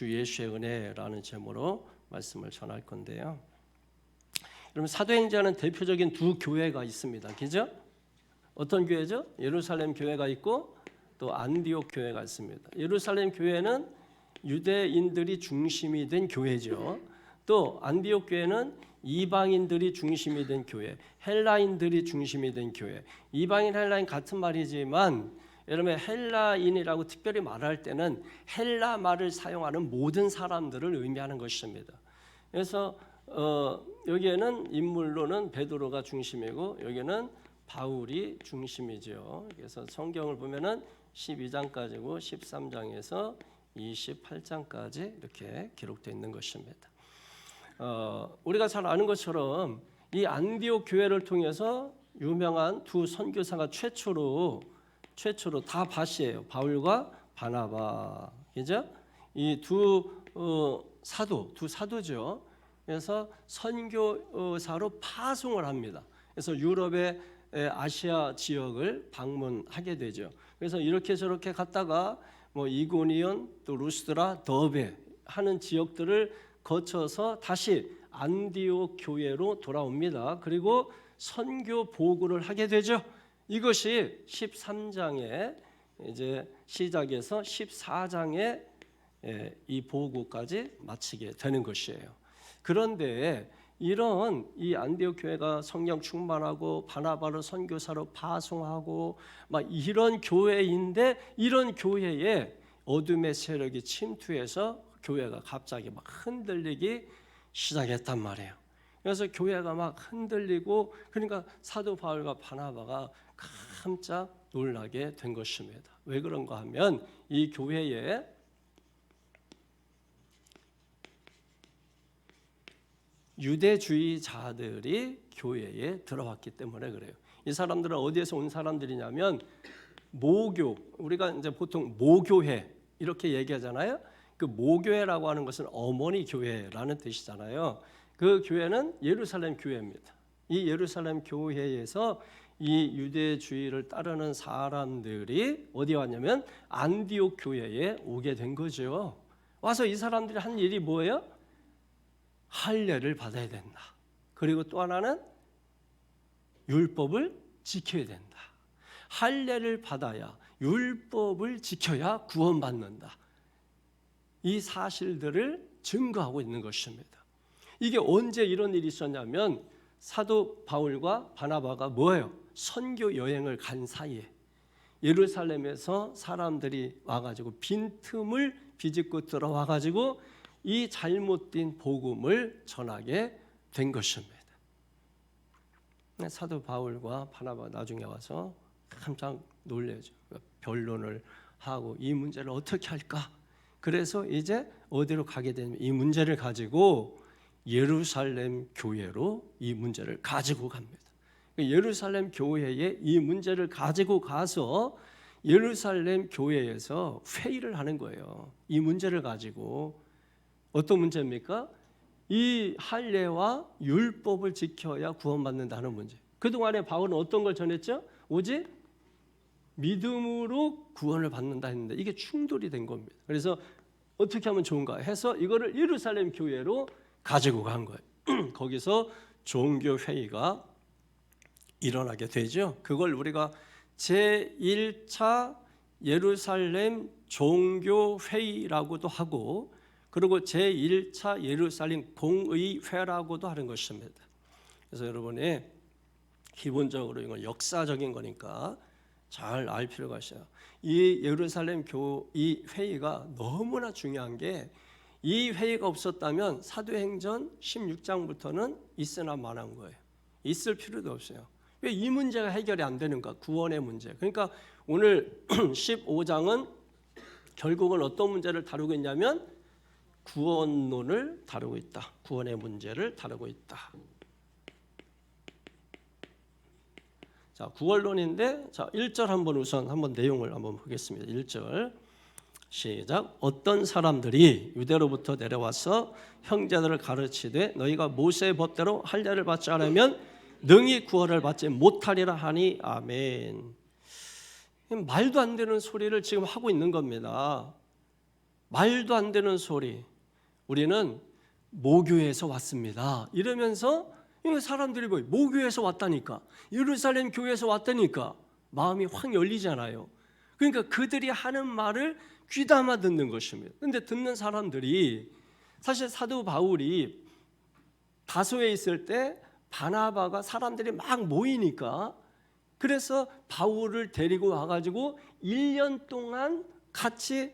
주 예수의 은혜라는 제목으로 말씀을 전할 건데요. 여러분, 사도행전은 대표적인 두 교회가 있습니다. 그죠? 어떤 교회죠? 예루살렘 교회가 있고 또 안디옥 교회가 있습니다. 예루살렘 교회는 유대인들이 중심이 된 교회죠. 또 안디옥 교회는 이방인들이 중심이 된 교회, 헬라인들이 중심이 된 교회. 이방인, 헬라인 같은 말이지만 여러분, 헬라인이라고 특별히 말할 때는 헬라 말을 사용하는 모든 사람들을 의미하는 것입니다. 그래서 여기에는 인물로는 베드로가 중심이고 여기는 바울이 중심이죠. 그래서 성경을 보면은 12장까지고 13장에서 28장까지 이렇게 기록되어 있는 것입니다. 우리가 잘 아는 것처럼 이 안디옥 교회를 통해서 유명한 두 선교사가 최초로 다 밭이에요. 바울과 바나바, 그죠? 이 두 사도죠. 그래서 선교사로 파송을 합니다. 그래서 유럽의 아시아 지역을 방문하게 되죠. 그래서 이렇게 저렇게 갔다가 뭐 이고니온, 또 루스드라, 더베 하는 지역들을 거쳐서 다시 안디옥 교회로 돌아옵니다. 그리고 선교 보고를 하게 되죠. 이것이 13장에 이제 시작해서 14장에 이 보고까지 마치게 되는 것이에요. 그런데 이런 이 안디옥 교회가 성령 충만하고 바나바를 선교사로 파송하고 막 이런 교회인데 이런 교회에 어둠의 세력이 침투해서 교회가 갑자기 막 흔들리기 시작했단 말이에요. 그래서 교회가 막 흔들리고 그러니까 사도 바울과 바나바가 깜짝 놀라게 된 것입니다. 왜 그런가 하면 이 교회에 유대주의자들이 교회에 들어왔기 때문에 그래요. 이 사람들은 어디에서 온 사람들이냐면 모교, 우리가 이제 보통 모교회 이렇게 얘기하잖아요. 그 모교회라고 하는 것은 어머니 교회라는 뜻이잖아요. 그 교회는 예루살렘 교회입니다. 이 예루살렘 교회에서 이 유대주의를 따르는 사람들이 어디 왔냐면 안디옥 교회에 오게 된 거죠. 와서 이 사람들이 한 일이 뭐예요? 할례를 받아야 된다. 그리고 또 하나는 율법을 지켜야 된다. 할례를 받아야 율법을 지켜야 구원받는다. 이 사실들을 증거하고 있는 것입니다. 이게 언제 이런 일이 있었냐면 사도 바울과 바나바가 뭐예요? 선교 여행을 간 사이에 예루살렘에서 사람들이 와가지고 빈틈을 비집고 들어와가지고 이 잘못된 복음을 전하게 된 것입니다. 사도 바울과 바나바가 나중에 와서 깜짝 놀래죠. 변론을 하고 이 문제를 어떻게 할까? 그래서 이제 어디로 가게 되면 이 문제를 가지고 예루살렘 교회로 이 문제를 가지고 갑니다. 예루살렘 교회에 이 문제를 가지고 가서 예루살렘 교회에서 회의를 하는 거예요. 이 문제를 가지고 어떤 문제입니까? 이 할례와 율법을 지켜야 구원받는다는 문제. 그동안에 바울은 어떤 걸 전했죠? 오직 믿음으로 구원을 받는다 했는데 이게 충돌이 된 겁니다. 그래서 어떻게 하면 좋은가 해서 이거를 예루살렘 교회로 가지고 간 거예요. 거기서 종교회의가 일어나게 되죠. 그걸 우리가 제1차 예루살렘 종교회의라고도 하고 그리고 제1차 예루살렘 공의회라고도 하는 것입니다. 그래서 여러분이 기본적으로 이건 역사적인 거니까 잘 알 필요가 있어요. 이 예루살렘 이 회의가 너무나 중요한 게 이 회의가 없었다면 사도행전 16장부터는 있으나 마나한 거예요. 있을 필요도 없어요. 왜 이 문제가 해결이 안 되는가? 구원의 문제. 그러니까 오늘 15장은 결국은 어떤 문제를 다루고 있냐면 구원론을 다루고 있다. 구원의 문제를 다루고 있다. 자, 구원론인데 자, 1절 한번 내용을 한번 보겠습니다. 1절 시작. 어떤 사람들이 유대로부터 내려와서 형제들을 가르치되 너희가 모세의 법대로 할례를 받지 않으면 능히 구원을 받지 못하리라 하니 아멘. 말도 안 되는 소리를 지금 하고 있는 겁니다. 말도 안 되는 소리, 우리는 모교에서 왔습니다 이러면서, 사람들이 뭐 모교에서 왔다니까, 예루살렘 교회에서 왔다니까 마음이 확 열리잖아요. 그러니까 그들이 하는 말을 귀담아 듣는 것입니다. 그런데 듣는 사람들이, 사실 사도 바울이 다소에 있을 때 바나바가 사람들이 막 모이니까, 그래서 바울을 데리고 와가지고 1년 동안 같이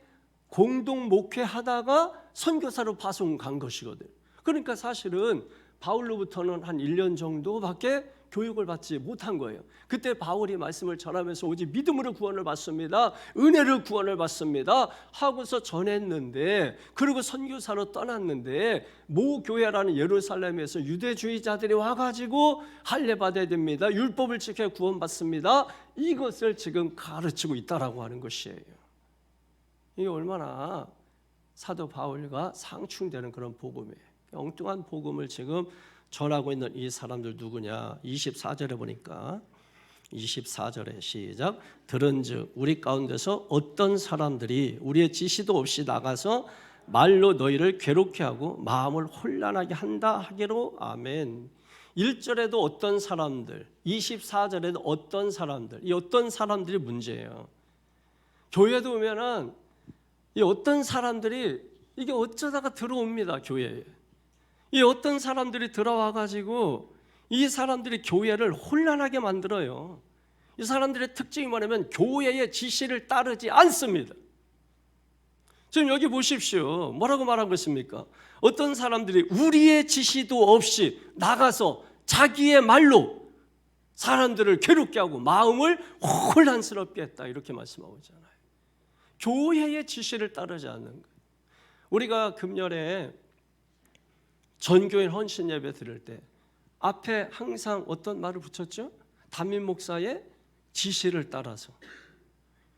공동 목회하다가 선교사로 파송 간 것이거든. 그러니까 사실은 바울로부터는 한 1년 정도밖에 교육을 받지 못한 거예요. 그때 바울이 말씀을 전하면서 오직 믿음으로 구원을 받습니다, 은혜로 구원을 받습니다 하고서 전했는데, 그리고 선교사로 떠났는데, 모 교회라는 예루살렘에서 유대주의자들이 와가지고 할례 받아야 됩니다, 율법을 지켜 구원받습니다, 이것을 지금 가르치고 있다라고 하는 것이에요. 이게 얼마나 사도 바울과 상충되는 그런 복음이에요. 엉뚱한 복음을 지금 전하고 있는 이 사람들 누구냐? 24절에 보니까, 24절에 시작. 들은즉 우리 가운데서 어떤 사람들이 우리의 지시도 없이 나가서 말로 너희를 괴롭게 하고 마음을 혼란하게 한다 하기로. 아멘. 1절에도 어떤 사람들, 24절에도 어떤 사람들, 이 어떤 사람들이 문제예요. 교회도 오면은 이 어떤 사람들이 이게 어쩌다가 들어옵니다, 교회에. 이 어떤 사람들이 들어와가지고 이 사람들이 교회를 혼란하게 만들어요. 이 사람들의 특징이 뭐냐면 교회의 지시를 따르지 않습니다. 지금 여기 보십시오. 뭐라고 말하고 있습니까? 어떤 사람들이 우리의 지시도 없이 나가서 자기의 말로 사람들을 괴롭게 하고 마음을 혼란스럽게 했다, 이렇게 말씀하고 있잖아요. 교회의 지시를 따르지 않는 거예요. 우리가 금년에 전교인 헌신 예배 드릴 때 앞에 항상 어떤 말을 붙였죠? 담임 목사의 지시를 따라서,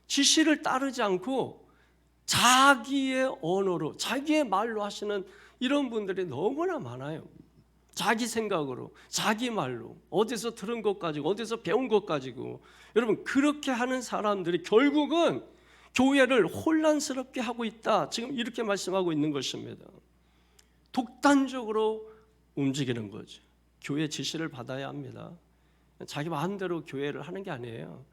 지시를 따르지 않고 자기의 언어로, 자기의 말로 하시는 이런 분들이 너무나 많아요. 자기 생각으로, 자기 말로, 어디서 들은 것 가지고, 어디서 배운 것 가지고. 여러분, 그렇게 하는 사람들이 결국은 교회를 혼란스럽게 하고 있다, 지금 이렇게 말씀하고 있는 것입니다. 독단적으로 움직이는 거죠. 교회 지시를 받아야 합니다. 자기 마음대로 교회를 하는 게 아니에요.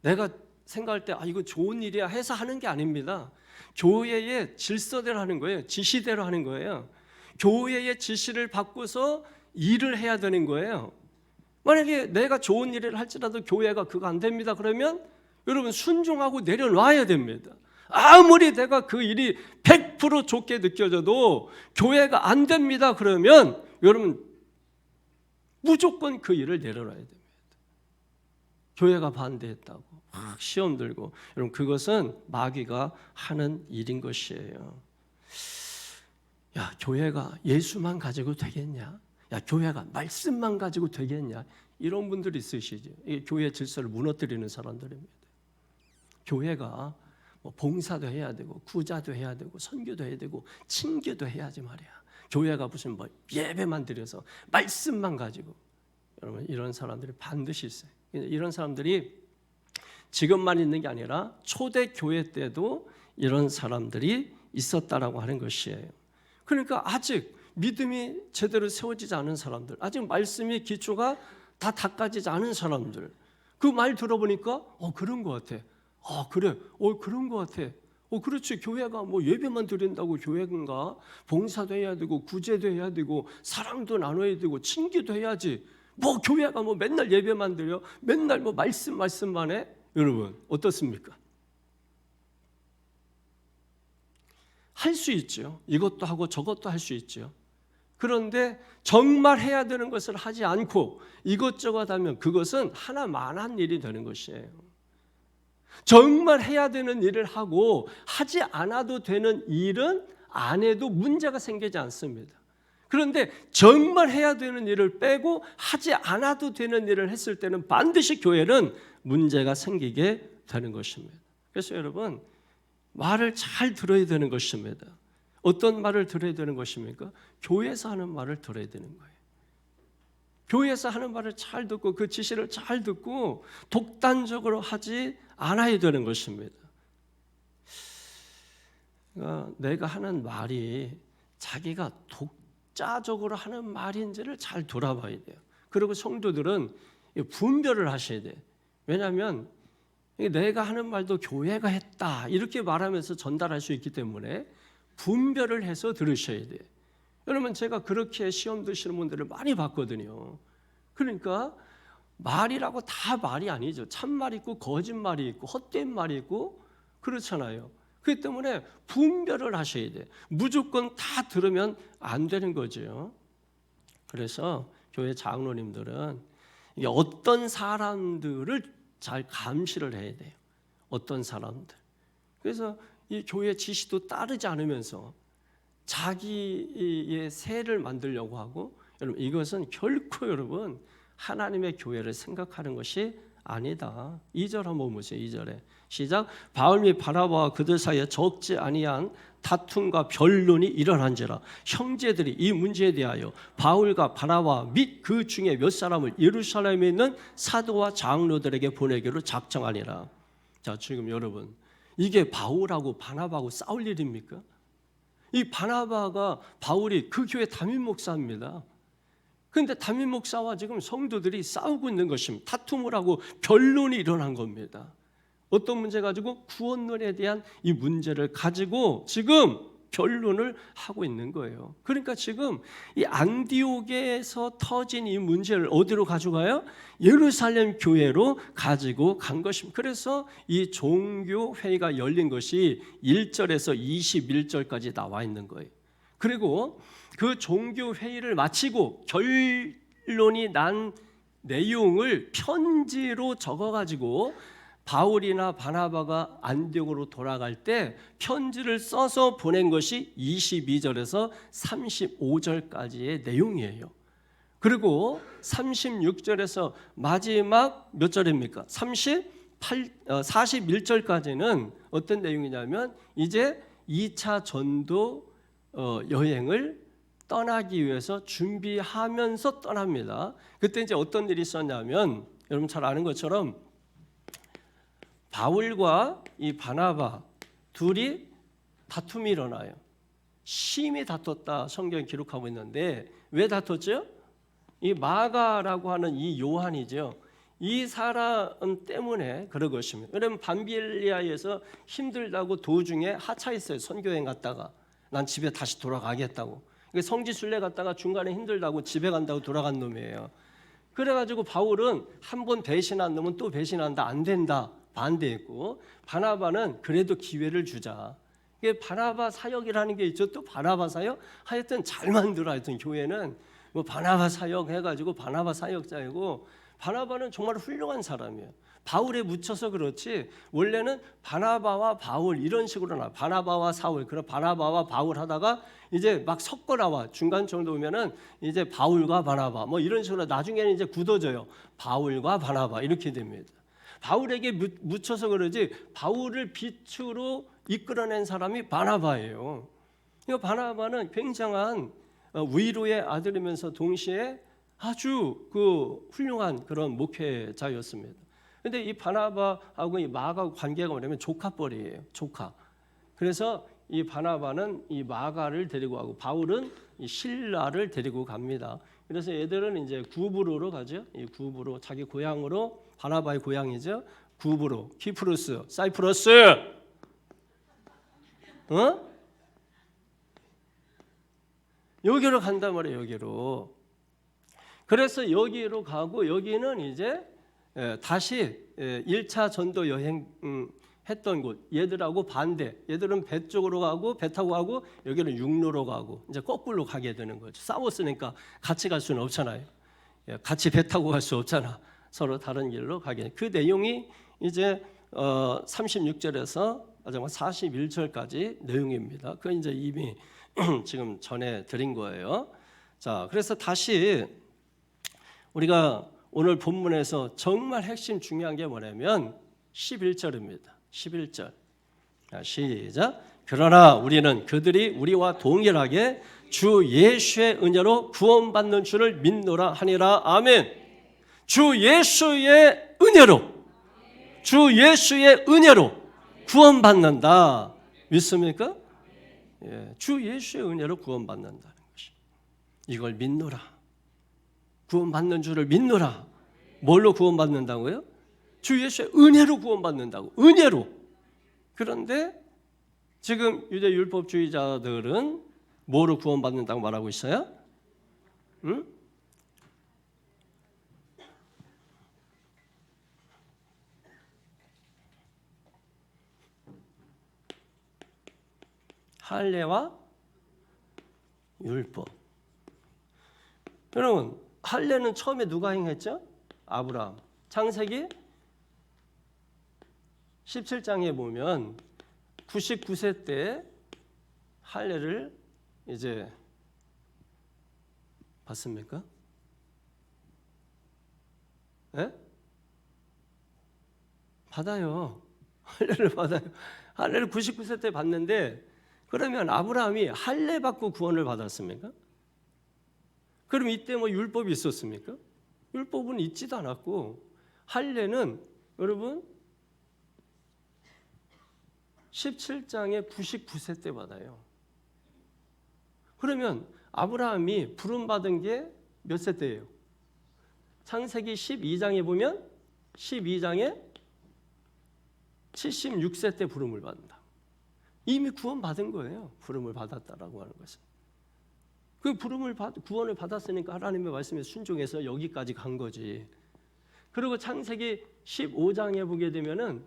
내가 생각할 때 이거 좋은 일이야 해서 하는 게 아닙니다. 교회의 질서대로 하는 거예요. 지시대로 하는 거예요. 교회의 지시를 받고서 일을 해야 되는 거예요. 만약에 내가 좋은 일을 할지라도 교회가 그거 안 됩니다 그러면 여러분 순종하고 내려놔야 됩니다. 아무리 내가 그 일이 100% 좋게 느껴져도 교회가 안 됩니다 그러면 여러분 무조건 그 일을 내려놔야 됩니다. 교회가 반대했다고 막 시험 들고, 여러분 그것은 마귀가 하는 일인 것이에요. 야, 교회가 예수만 가지고 되겠냐? 야, 교회가 말씀만 가지고 되겠냐? 이런 분들이 있으시죠. 이게 교회 질서를 무너뜨리는 사람들입니다. 교회가 뭐 봉사도 해야 되고 구자도 해야 되고 선교도 해야 되고 친교도 해야지 말이야. 교회가 무슨 뭐 예배만 드려서 말씀만 가지고, 여러분 이런 사람들이 반드시 있어요. 이런 사람들이 지금만 있는 게 아니라 초대 교회 때도 이런 사람들이 있었다라고 하는 것이에요. 그러니까 아직 믿음이 제대로 세워지지 않은 사람들, 아직 말씀의 기초가 다 닦아지지 않은 사람들, 그 말 들어보니까 그런 것 같아. 그래, 그런 것 같아. 그렇지. 교회가 뭐 예배만 드린다고 교회인가? 봉사도 해야 되고 구제도 해야 되고 사랑도 나눠야 되고 친기도 해야지. 뭐 교회가 뭐 맨날 예배만 드려? 맨날 뭐 말씀만 해? 여러분 어떻습니까? 할 수 있죠. 이것도 하고 저것도 할 수 있죠. 그런데 정말 해야 되는 것을 하지 않고 이것저것 하면 그것은 하나만한 일이 되는 것이에요. 정말 해야 되는 일을 하고 하지 않아도 되는 일은 안 해도 문제가 생기지 않습니다. 그런데 정말 해야 되는 일을 빼고 하지 않아도 되는 일을 했을 때는 반드시 교회는 문제가 생기게 되는 것입니다. 그래서 여러분 말을 잘 들어야 되는 것입니다. 어떤 말을 들어야 되는 것입니까? 교회에서 하는 말을 들어야 되는 거예요. 교회에서 하는 말을 잘 듣고 그 지시를 잘 듣고 독단적으로 하지 않아야 되는 것입니다. 내가 하는 말이 자기가 독자적으로 하는 말인지를 잘 돌아봐야 돼요. 그리고 성도들은 분별을 하셔야 돼요. 왜냐하면 내가 하는 말도 교회가 했다 이렇게 말하면서 전달할 수 있기 때문에 분별을 해서 들으셔야 돼요. 여러분, 제가 그렇게 시험 드시는 분들을 많이 봤거든요. 그러니까 말이라고 다 말이 아니죠. 참말이 있고 거짓말이 있고 헛된 말이 있고 그렇잖아요. 그렇기 때문에 분별을 하셔야 돼요. 무조건 다 들으면 안 되는 거죠. 그래서 교회 장로님들은 이게 어떤 사람들을 잘 감시를 해야 돼요. 어떤 사람들. 그래서 이 교회 지시도 따르지 않으면서 자기의 세를 만들려고 하고, 여러분 이것은 결코 여러분 하나님의 교회를 생각하는 것이 아니다. 2절 한번 보세요. 2절에 시작. 바울 및 바나바와 그들 사이에 적지 아니한 다툼과 변론이 일어난지라 형제들이 이 문제에 대하여 바울과 바나바 및 그 중에 몇 사람을 예루살렘에 있는 사도와 장로들에게 보내기로 작정하니라. 자, 지금 여러분 이게 바울하고 바나바하고 싸울 일입니까? 이 바나바가 바울이 그 교회 담임 목사입니다. 그런데 담임 목사와 지금 성도들이 싸우고 있는 것입니다. 다툼을 하고 변론이 일어난 겁니다. 어떤 문제 가지고? 구원론에 대한 이 문제를 가지고 지금 변론을 하고 있는 거예요. 그러니까 지금 이 안디옥에서 터진 이 문제를 어디로 가져가요? 예루살렘 교회로 가지고 간 것입니다. 그래서 이 종교 회의가 열린 것이 1절에서 21절까지 나와 있는 거예요. 그리고 그 종교 회의를 마치고 결론이 난 내용을 편지로 적어가지고 바울이나 바나바가 안디옥으로 돌아갈 때 편지를 써서 보낸 것이 22절에서 35절까지의 내용이에요. 그리고 36절에서 마지막 몇 절입니까? 41절까지는 어떤 내용이냐면 이제 2차 전도 여행을 떠나기 위해서 준비하면서 떠납니다. 그때 이제 어떤 일이 있었냐면 여러분 잘 아는 것처럼 바울과 이 바나바 둘이 다툼이 일어나요. 심히 다퉜다 성경이 기록하고 있는데 왜 다퉜죠? 이 마가라고 하는 이 요한이죠. 이 사람 때문에 그런 것입니다. 왜냐하면 밤빌리아에서 힘들다고 도중에 하차했어요. 선교여행 갔다가 난 집에 다시 돌아가겠다고. 성지 순례 갔다가 중간에 힘들다고 집에 간다고 돌아간 놈이에요. 그래가지고 바울은 한 번 배신한 놈은 또 배신한다. 안 된다. 반대했고 바나바는 그래도 기회를 주자. 이게 바나바 사역이라는 게 있죠. 또 바나바 사역 하여튼 잘 만들어. 하여튼 교회는 뭐 바나바 사역 해가지고 바나바 사역자이고 바나바는 정말 훌륭한 사람이에요. 바울에 묻혀서 그렇지 원래는 바나바와 바울 이런 식으로 나 바나바와 사울 그럼 바나바와 바울 하다가 이제 막 섞어 나와 중간 정도 오면은 이제 바울과 바나바 뭐 이런 식으로 나중에는 이제 굳어져요. 바울과 바나바 이렇게 됩니다. 바울에게 묻혀서 그러지 바울을 빛으로 이끌어낸 사람이 바나바예요. 이 바나바는 굉장한 위로의 아들이면서 동시에 아주 그 훌륭한 그런 목회자였습니다. 그런데 이 바나바하고 이 마가 관계가 뭐냐면 조카뻘이에요. 조카. 그래서 이 바나바는 이 마가를 데리고 가고 바울은 이 실라를 데리고 갑니다. 그래서 얘들은 이제 구브로로 가죠. 이 구브로 자기 고향으로 바나바의 고향이죠. 구브로, 키프루스, 사이프러스. 여기로 간단 말이에요. 여기로. 그래서 여기로 가고 여기는 이제 다시 1차 전도 여행 했던 곳. 얘들하고 반대. 얘들은 배 쪽으로 가고 배 타고 가고 여기는 육로로 가고 이제 거꾸로 가게 되는 거죠. 싸웠으니까 같이 갈 수는 없잖아요. 같이 배 타고 갈 수 없잖아. 서로 다른 길로 가게. 그 내용이 이제 36절에서 마지막 41절까지 내용입니다. 그건 이제 이미 지금 전해 드린 거예요. 자, 그래서 다시 우리가 오늘 본문에서 정말 핵심 중요한 게 뭐냐면 11절입니다. 11절. 시작. 그러나 우리는 그들이 우리와 동일하게 주 예수의 은혜로 구원받는 줄을 믿노라 하니라. 아멘. 주 예수의 은혜로, 주 예수의 은혜로 구원받는다. 믿습니까? 주 예수의 은혜로 구원받는다는 것이. 이걸 믿노라. 구원받는 주를 믿노라. 뭘로 구원받는다고요? 주 예수의 은혜로 구원받는다고. 은혜로. 그런데 지금 유대 율법주의자들은 뭐로 구원받는다고 말하고 있어요? 응? 할례와 율법. 여러분, 할례는 처음에 누가 행했죠? 아브라함. 창세기 17장에 보면 99세 때 할례를 이제 받습니까? 예? 받아요. 할례를 받아요. 할례를 99세 때 받는데 그러면 아브라함이 할례 받고 구원을 받았습니까? 그럼 이때 뭐 율법이 있었습니까? 율법은 있지도 않았고 할례는 여러분 17장에 99세 때 받아요. 그러면 아브라함이 부름받은 게 몇 세 때예요? 창세기 12장에 보면 12장에 76세 때 부름을 받는다. 이미 구원받은 거예요. 부름을 받았다라고 하는 것은. 그 구원을 받았으니까 하나님의 말씀에 순종해서 여기까지 간 거지. 그리고 창세기 15장에 보게 되면은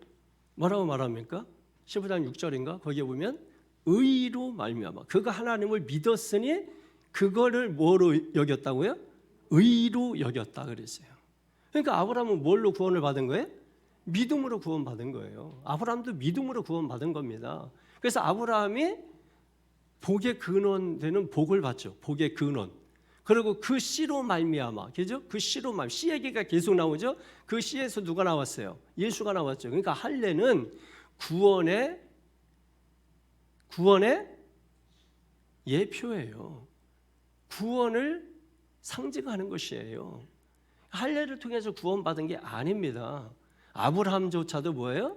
뭐라고 말합니까? 15장 6절인가? 거기에 보면 의로 말미암아. 그가 하나님을 믿었으니 그거를 뭐로 여겼다고요? 의로 여겼다 그랬어요. 그러니까 아브라함은 뭘로 구원을 받은 거예요? 믿음으로 구원받은 거예요. 아브라함도 믿음으로 구원받은 겁니다. 그래서 아브라함이 복의 근원 되는 복을 받죠. 복의 근원. 그리고 그 씨로 말미암아, 그죠? 그 씨로 말, 씨 얘기가 계속 나오죠. 그 씨에서 누가 나왔어요? 예수가 나왔죠. 그러니까 할례는 구원의 예표예요. 구원을 상징하는 것이에요. 할례를 통해서 구원받은 게 아닙니다. 아브라함조차도 뭐예요?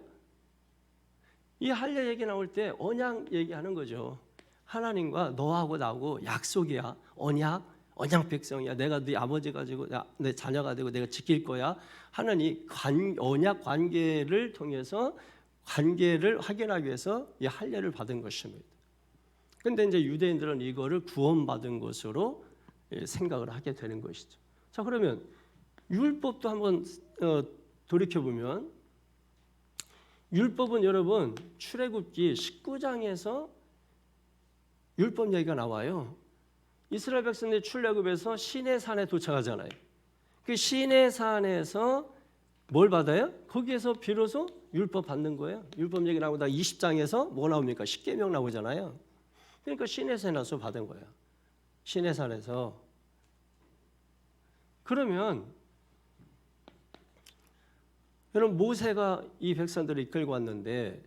이 할례 얘기 나올 때 언약 얘기하는 거죠. 하나님과 너하고 나하고 약속이야. 언약 백성이야. 내가 네 아버지 가지고 내 자녀가 되고 내가 지킬 거야 하는 이 언약 관계를 통해서 관계를 확인하기 위해서 이 할례를 받은 것입니다. 그런데 이제 유대인들은 이거를 구원받은 것으로 생각을 하게 되는 것이죠. 자, 그러면 율법도 한번 돌이켜 보면 율법은 여러분 출애굽기 19장에서 율법 얘기가 나와요. 이스라엘 백성들이 출애굽에서 시내산에 도착하잖아요. 그 시내산에서 뭘 받아요? 거기에서 비로소 율법 받는 거예요. 율법 얘기 나오다 20장에서 뭐 나옵니까? 십계명 나오잖아요. 그러니까 시내산에서 받은 거예요. 시내산에서. 그러면 여러분 모세가 이 백성들을 이끌고 왔는데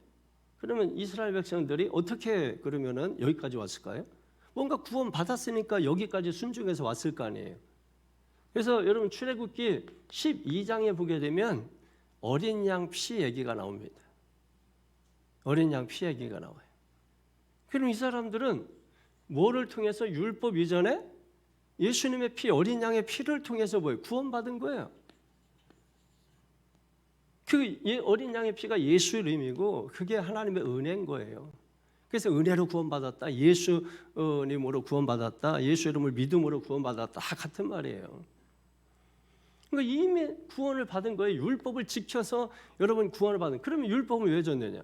그러면 이스라엘 백성들이 어떻게 그러면은 여기까지 왔을까요? 뭔가 구원 받았으니까 여기까지 순종해서 왔을 거 아니에요. 그래서 여러분 출애굽기 12장에 보게 되면 어린 양 피 얘기가 나옵니다. 어린 양 피 얘기가 나와요. 그럼 이 사람들은 뭐를 통해서 율법 이전에 예수님의 피, 어린 양의 피를 통해서 뭐예요? 구원받은 거예요. 그 어린 양의 피가 예수의 이름이고 그게 하나님의 은혜인 거예요. 그래서 은혜로 구원받았다, 예수님으로 구원받았다, 예수 이름을 믿음으로 구원받았다 다 같은 말이에요. 그러니까 이미 구원을 받은 거예요. 율법을 지켜서 여러분 구원을 받은. 그러면 율법을 왜 줬느냐?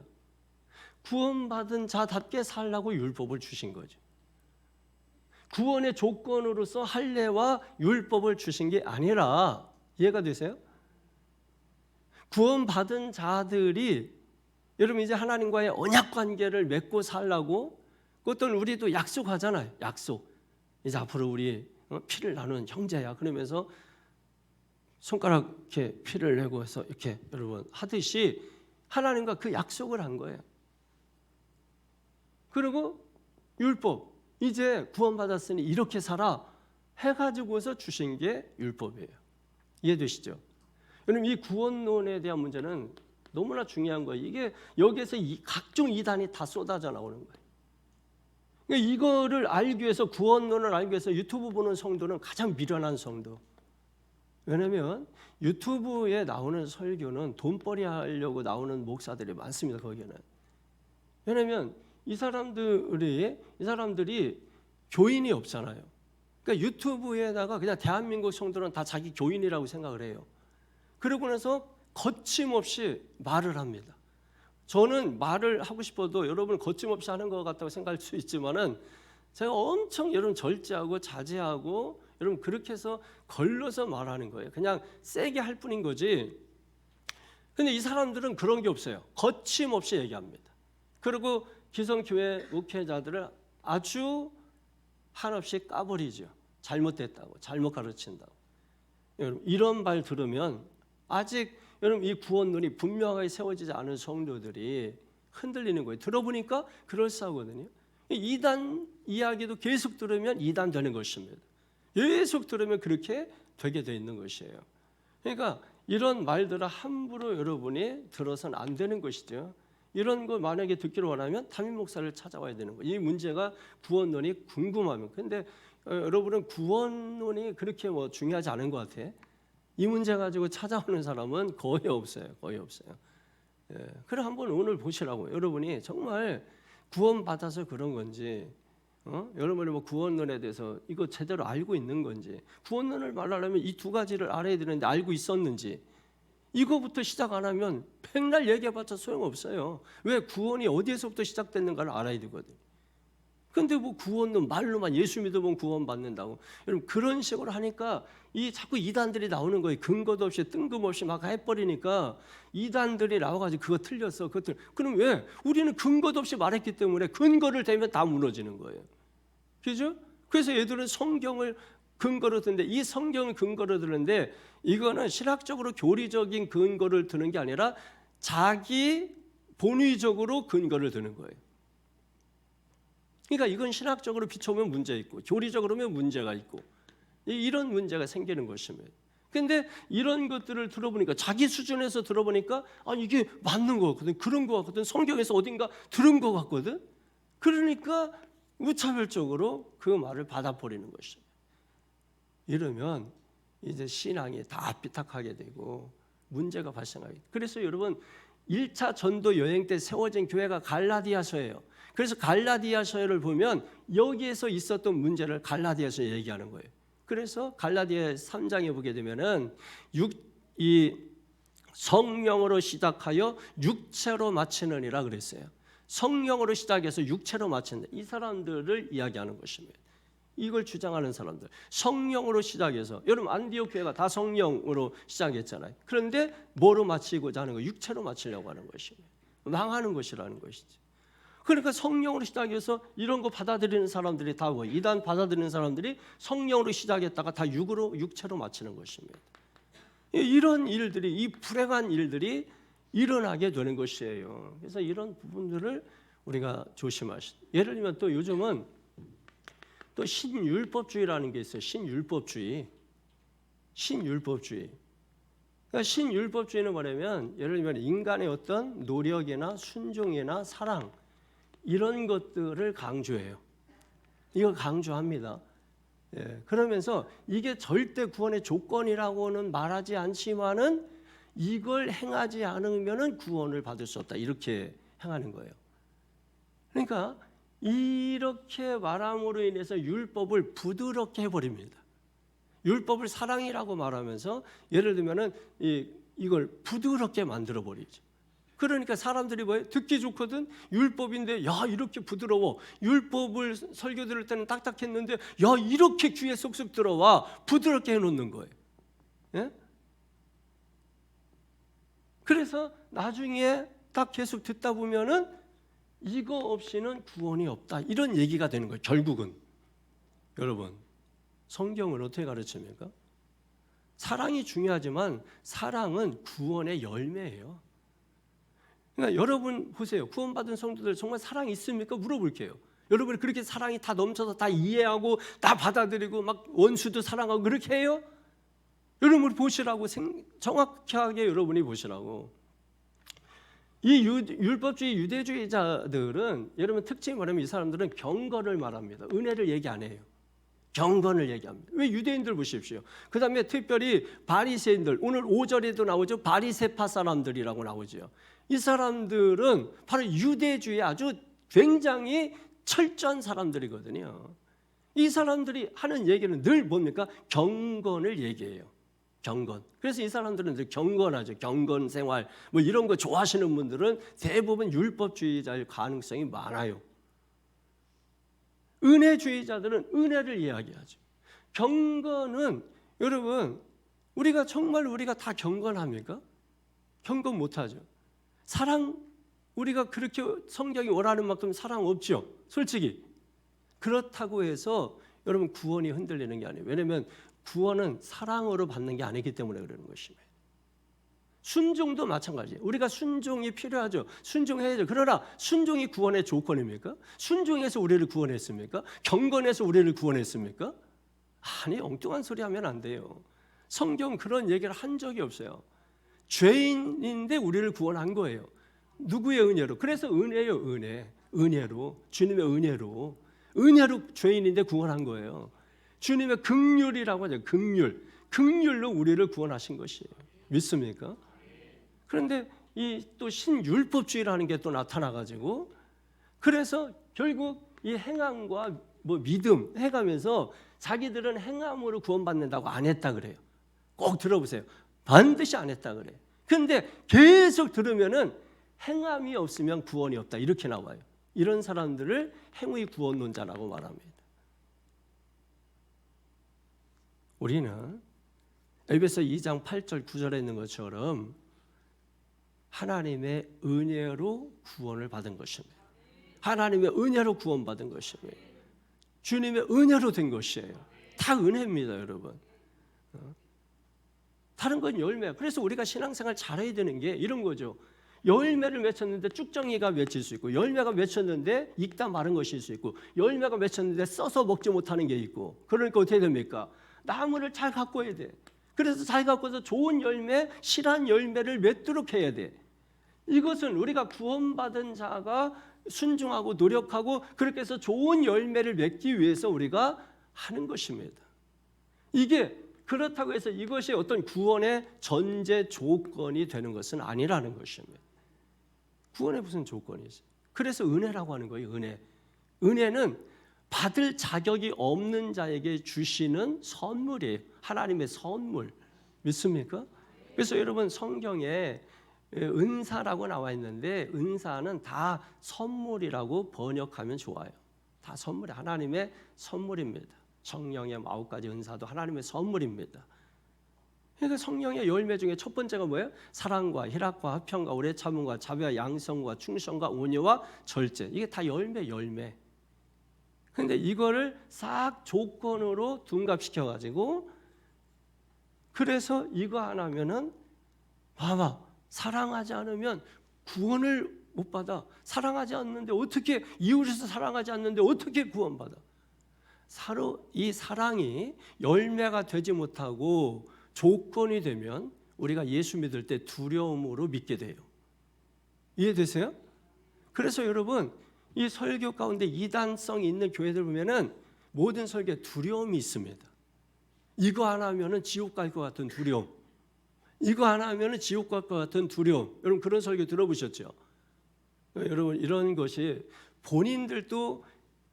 구원받은 자답게 살라고 율법을 주신 거죠. 구원의 조건으로서 할례와 율법을 주신 게 아니라 이해가 되세요? 구원받은 자들이 여러분 이제 하나님과의 언약 관계를 맺고 살라고 그것도 우리도 약속하잖아요. 약속. 이제 앞으로 우리 피를 나누는 형제야. 그러면서 손가락 이렇게 피를 내고 해서 이렇게 여러분 하듯이 하나님과 그 약속을 한 거예요. 그리고 율법 이제 구원받았으니 이렇게 살아 해가지고서 주신 게 율법이에요. 이해되시죠? 여러분 이 구원론에 대한 문제는 너무나 중요한 거예요. 이게 여기에서 각종 이단이 다 쏟아져 나오는 거예요. 그러니까 이거를 알기 위해서, 구원론을 알기 위해서 유튜브 보는 성도는 가장 미련한 성도. 왜냐하면 유튜브에 나오는 설교는 돈벌이 하려고 나오는 목사들이 많습니다. 거기는. 왜냐하면 이 사람들이 교인이 없잖아요. 그러니까 유튜브에다가 그냥 대한민국 성도는 다 자기 교인이라고 생각을 해요. 그러고 나서 거침없이 말을 합니다. 저는 말을 하고 싶어도 여러분 거침없이 하는 것 같다고 생각할 수 있지만은 제가 엄청 여러분 절제하고 자제하고 여러분 그렇게 해서 걸러서 말하는 거예요. 그냥 세게 할 뿐인 거지. 근데 이 사람들은 그런 게 없어요. 거침없이 얘기합니다. 그리고 기성교회 목회자들을 아주 한없이 까버리죠. 잘못됐다고, 잘못 가르친다고. 여러분 이런 말 들으면 아직 여러분 이 구원론이 분명하게 세워지지 않은 성도들이 흔들리는 거예요. 들어보니까 그럴싸하거든요. 이단 이야기도 계속 들으면 이단 되는 것입니다. 계속 들으면 그렇게 되게 돼 있는 것이에요. 그러니까 이런 말들을 함부로 여러분이 들어서는 안 되는 것이죠. 이런 거 만약에 듣기를 원하면 담임 목사를 찾아와야 되는 거예요. 이 문제가 구원론이 궁금하면. 근데 여러분은 구원론이 그렇게 뭐 중요하지 않은 것 같아. 이 문제 가지고 찾아오는 사람은 거의 없어요. 거의 없어요. 예. 그래 한번 오늘 보시라고요. 여러분이 정말 구원받아서 그런 건지, 여러분이 뭐 구원론에 대해서 이거 제대로 알고 있는 건지, 구원론을 말하려면 이 두 가지를 알아야 되는데 알고 있었는지, 이거부터 시작 안 하면 백날 얘기해봤자 소용없어요. 왜? 구원이 어디에서부터 시작됐는가를 알아야 되거든. 근데 뭐 구원은 말로만 예수 믿으면 구원받는다고. 여러분 그런 식으로 하니까 이 자꾸 이단들이 나오는 거예요. 근거도 없이 뜬금없이 막 해버리니까 이단들이 나와가지고 그거 틀렸어. 그럼 왜? 우리는 근거도 없이 말했기 때문에 근거를 대면 다 무너지는 거예요. 그죠? 그래서 얘들은 성경을 근거로 드는데, 이 성경을 근거로 드는데 이거는 신학적으로 교리적인 근거를 드는 게 아니라 자기 본의적으로 근거를 드는 거예요. 그러니까 이건 신학적으로 비춰보면 문제 있고 교리적으로면 문제가 있고 이런 문제가 생기는 것입니다. 그런데 이런 것들을 들어보니까 자기 수준에서 들어보니까 이게 맞는 것 같거든. 그런 것 같거든. 성경에서 어딘가 들은 것 같거든. 그러니까 무차별적으로 그 말을 받아버리는 것입니다. 이러면 이제 신앙이 다 삐딱하게 되고 문제가 발생하게 돼요. 그래서 여러분 1차 전도 여행 때 세워진 교회가 갈라디아서예요. 그래서 갈라디아서를 보면 여기에서 있었던 문제를 갈라디아서 얘기하는 거예요. 그래서 갈라디아 3장에 보게 되면은 이 성령으로 시작하여 육체로 마치느니라 그랬어요. 성령으로 시작해서 육체로 마친다. 이 사람들을 이야기하는 것입니다. 이걸 주장하는 사람들, 성령으로 시작해서, 여러분 안디옥 교회가 다 성령으로 시작했잖아요. 그런데 뭐로 마치고자 하는 거? 육체로 마치려고 하는 것입니다. 망하는 것이라는 것이지. 그러니까 성령으로 시작해서 이런 거 받아들이는 사람들이 다 이단 받아들이는 사람들이 성령으로 시작했다가 다 육체로 마치는 것입니다. 이런 일들이, 이 불행한 일들이 일어나게 되는 것이에요. 그래서 이런 부분들을 우리가 조심하시죠. 예를 들면 또 요즘은 또 신율법주의라는 게 있어요. 신율법주의. 그러니까 신율법주의는 뭐냐면 예를 들면 인간의 어떤 노력이나 순종이나 사랑 이런 것들을 강조해요. 이거 강조합니다. 예, 그러면서 이게 절대 구원의 조건이라고는 말하지 않지만은 이걸 행하지 않으면은 구원을 받을 수 없다. 이렇게 행하는 거예요. 그러니까 이렇게 말함으로 인해서 율법을 부드럽게 해버립니다. 율법을 사랑이라고 말하면서 예를 들면은 이걸 부드럽게 만들어 버리죠. 그러니까 사람들이 뭐예요? 듣기 좋거든. 율법인데 야 이렇게 부드러워. 율법을 설교 들을 때는 딱딱했는데 야 이렇게 귀에 쏙쏙 들어와. 부드럽게 해놓는 거예요. 예? 그래서 나중에 딱 계속 듣다 보면은 이거 없이는 구원이 없다. 이런 얘기가 되는 거예요. 결국은 여러분 성경은 어떻게 가르칩니까? 사랑이 중요하지만 사랑은 구원의 열매예요. 그러니까 여러분 보세요. 구원받은 성도들 정말 사랑이 있습니까? 물어볼게요. 여러분이 그렇게 사랑이 다 넘쳐서 다 이해하고 다 받아들이고 막 원수도 사랑하고 그렇게 해요? 여러분이 보시라고 정확하게 여러분이 보시라고. 이 율법주의 유대주의자들은 여러분 특징이 뭐냐면 이 사람들은 경건을 말합니다. 은혜를 얘기 안 해요. 경건을 얘기합니다. 왜 유대인들 보십시오. 그 다음에 특별히 바리새인들, 오늘 5절에도 나오죠. 바리새파 사람들이라고 나오죠. 이 사람들은 바로 유대주의 아주 굉장히 철저한 사람들이거든요. 이 사람들이 하는 얘기는 늘 뭡니까? 경건을 얘기해요. 경건. 그래서 이 사람들은 늘 경건하죠. 경건 생활 뭐 이런 거 좋아하시는 분들은 대부분 율법주의자일 가능성이 많아요. 은혜주의자들은 은혜를 이야기하죠. 경건은 여러분 우리가 정말 우리가 다 경건합니까? 경건 못하죠. 사랑 우리가 그렇게 성경이 원하는 만큼 사랑 없죠. 솔직히. 그렇다고 해서 여러분 구원이 흔들리는 게 아니에요. 왜냐하면 구원은 사랑으로 받는 게 아니기 때문에 그러는 것입니다. 순종도 마찬가지예요. 우리가 순종이 필요하죠. 순종해야죠. 그러나 순종이 구원의 조건입니까? 순종해서 우리를 구원했습니까? 경건해서 우리를 구원했습니까? 아니, 엉뚱한 소리 하면 안 돼요. 성경 그런 얘기를 한 적이 없어요. 죄인인데 우리를 구원한 거예요. 누구의 은혜로? 그래서 은혜요, 은혜. 은혜로, 주님의 은혜로. 은혜로 죄인인데 구원한 거예요. 주님의 긍휼이라고 하죠. 긍휼. 긍휼로 우리를 구원하신 것이에요. 믿습니까? 그런데 이 또 신율법주의라는 게 또 나타나가지고 그래서 결국 이 행함과 뭐 믿음 해가면서 자기들은 행함으로 구원받는다고 안 했다 그래요. 꼭 들어보세요. 반드시 안 했다 그래요. 그런데 계속 들으면은 행함이 없으면 구원이 없다 이렇게 나와요. 이런 사람들을 행위 구원론자라고 말합니다. 우리는 에베소 2장 8절 9절에 있는 것처럼 하나님의 은혜로 구원을 받은 것입니다. 하나님의 은혜로 구원받은 것입니다. 주님의 은혜로 된 것이에요. 다 은혜입니다, 여러분. 다른 건 열매야. 그래서 우리가 신앙생활 잘해야 되는 게 이런 거죠. 열매를 맺혔는데 쭉정이가 맺힐 수 있고, 열매가 맺혔는데 익다 마른 것일 수 있고, 열매가 맺혔는데 써서 먹지 못하는 게 있고. 그러니까 어떻게 됩니까? 나무를 잘 가꿔야 돼. 그래서 잘 가꿔서 좋은 열매, 실한 열매를 맺도록 해야 돼. 이것은 우리가 구원받은 자가 순종하고 노력하고 그렇게 해서 좋은 열매를 맺기 위해서 우리가 하는 것입니다. 이게 그렇다고 해서 이것이 어떤 구원의 전제 조건이 되는 것은 아니라는 것입니다. 구원의 무슨 조건이 있어요? 그래서 은혜라고 하는 거예요. 은혜. 은혜는 받을 자격이 없는 자에게 주시는 선물이에요. 하나님의 선물. 믿습니까? 그래서 여러분 성경에 은사라고 나와 있는데 은사는 다 선물이라고 번역하면 좋아요. 다 선물이 하나님의 선물입니다. 성령의 9가지 은사도 하나님의 선물입니다. 그러니까 성령의 열매 중에 첫 번째가 뭐예요? 사랑과 희락과 화평과 오래 참음과 자비와 양성과 충성과 온유와 절제. 이게 다 열매. 근데 이거를 싹 조건으로 둔갑시켜 가지고 그래서 이거 안 하면은 봐봐. 사랑하지 않으면 구원을 못 받아. 사랑하지 않는데 어떻게 이웃에서 사랑하지 않는데 어떻게 구원받아? 서로 이 사랑이 열매가 되지 못하고 조건이 되면 우리가 예수 믿을 때 두려움으로 믿게 돼요. 이해되세요? 그래서 여러분 이 설교 가운데 이단성이 있는 교회들 보면은 모든 설교에 두려움이 있습니다. 이거 안 하면은 지옥 갈 것 같은 두려움. 이거 안 하면은 지옥 갈 것 같은 두려움. 여러분 그런 설교 들어보셨죠? 여러분 이런 것이 본인들도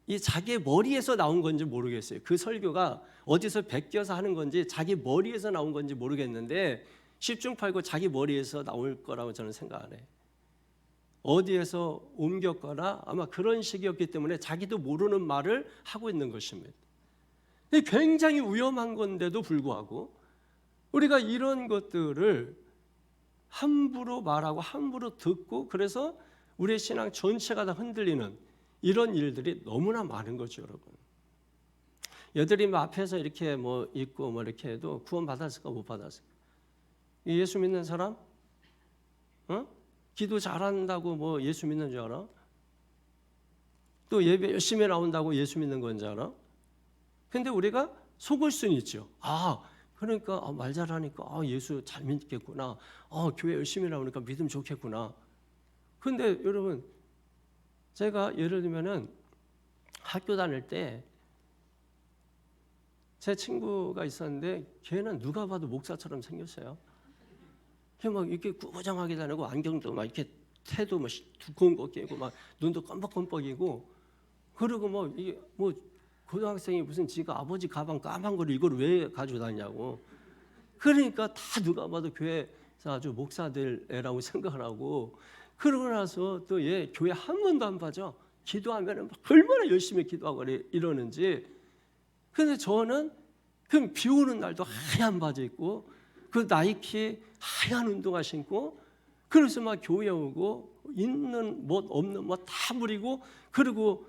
이 자기 머리에서 나온 건지 모르겠어요. 그 설교가 어디서 베껴서 하는 건지 자기 머리에서 나온 건지 모르겠는데 10중 8구 자기 머리에서 나올 거라고 저는 생각 안 해요. 어디에서 옮겼거나 아마 그런 식이었기 때문에 자기도 모르는 말을 하고 있는 것입니다. 굉장히 위험한 건데도 불구하고 우리가 이런 것들을 함부로 말하고 함부로 듣고 그래서 우리의 신앙 전체가 다 흔들리는 이런 일들이 너무나 많은 거죠, 여러분. 여들이 앞에서 이렇게 뭐 있고 뭐 이렇게 해도 구원 받았을까 못 받았을까? 예수 믿는 사람? 기도 잘한다고 뭐 예수 믿는 줄 알아? 또 예배 열심히 나온다고 예수 믿는 건 줄 알아? 근데 우리가 속을 수는 있죠. 그러니까 말 잘하니까 예수 잘 믿겠구나. 교회 열심히 나오니까 믿음 좋겠구나. 근데 여러분, 제가 예를 들면은 학교 다닐 때 제 친구가 있었는데 걔는 누가 봐도 목사처럼 생겼어요. 걔 막 이렇게 꾸부정하게 다니고 안경도 막 이렇게 태도 막 두꺼운 거 끼고 막 눈도 껌뻑껌뻑이고 그리고 뭐 이게 뭐 고등학생이 무슨 지가 아버지 가방 까만 거를 이걸 왜 가지고 다니냐고. 그러니까 다 누가 봐도 교회에서 아주 목사들 애라고 생각을 하고 그러고 나서 또 얘 교회 한 번도 안 빠져. 기도하면 얼마나 열심히 기도하고 이러는지. 근데 저는 그 비 오는 날도 하얀 바지 입고 그 나이키 하얀 운동화 신고 그래서 막 교회 오고 있는 뭐 없는 뭐 다 부리고 그리고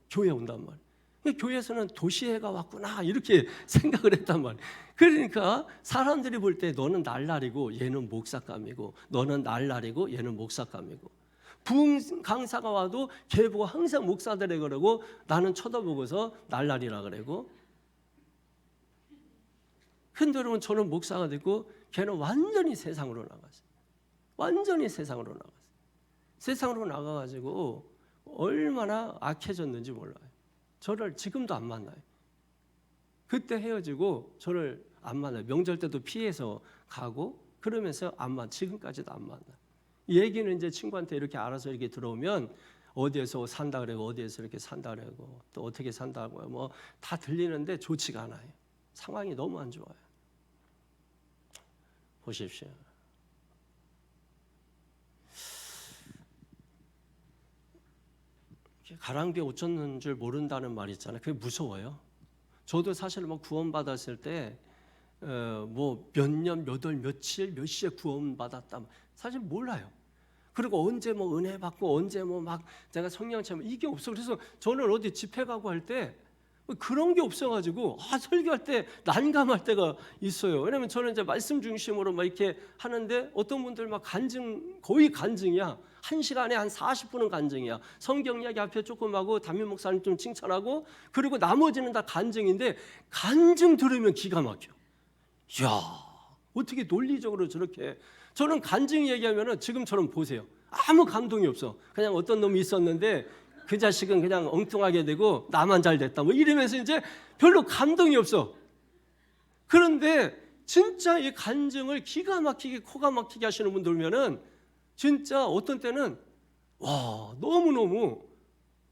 교회 온단 말이에요. 교회에서는 도시애가 왔구나 이렇게 생각을 했단 말이에요. 그러니까 사람들이 볼 때 너는 날라리고 얘는 목사감이고 너는 날라리고 얘는 목사감이고 부흥 강사가 와도 걔 보고 항상 목사들에 그러고 나는 쳐다보고서 날라리라 그러고. 근데 여러분 저는 목사가 됐고 걔는 완전히 세상으로 나갔어요. 완전히 세상으로 나갔어요. 세상으로 나가가지고 얼마나 악해졌는지 몰라요. 저를 지금도 안 만나요. 그때 헤어지고 저를 안 만나요. 명절 때도 피해서 가고 그러면서 안 만나. 지금까지도 안 만나. 이 얘기는 이제 친구한테 이렇게 알아서 이렇게 들어오면 어디에서 산다 그러고 어디에서 이렇게 산다 그러고 또 어떻게 산다고 뭐 다 들리는데 좋지가 않아요. 상황이 너무 안 좋아요. 보십시오. 가랑비에 옷 젖는 줄 모른다는 말 있잖아요. 그게 무서워요. 저도 사실 뭐 구원 받았을 때 뭐 몇 년, 몇 월, 며칠, 몇 시에 구원 받았다 사실 몰라요. 그리고 언제 뭐 은혜 받고 언제 뭐 막 내가 성령 체험 이게 없어. 그래서 저는 어디 집회 가고 할 때 그런 게 없어가지고 설교할 때 난감할 때가 있어요. 왜냐면 저는 이제 말씀 중심으로 막 이렇게 하는데 어떤 분들 막 간증 거의 간증이야. 1시간에 한 40분은 간증이야. 성경 이야기 앞에 조금 하고 담임 목사님 좀 칭찬하고 그리고 나머지는 다 간증인데 간증 들으면 기가 막혀. 이야 어떻게 논리적으로 저렇게. 저는 간증 얘기하면은 지금처럼 보세요. 아무 감동이 없어. 그냥 어떤 놈이 있었는데 그 자식은 그냥 엉뚱하게 되고 나만 잘 됐다 뭐 이러면서 이제 별로 감동이 없어. 그런데 진짜 이 간증을 기가 막히게 코가 막히게 하시는 분들 보면은 진짜 어떤 때는 와 너무너무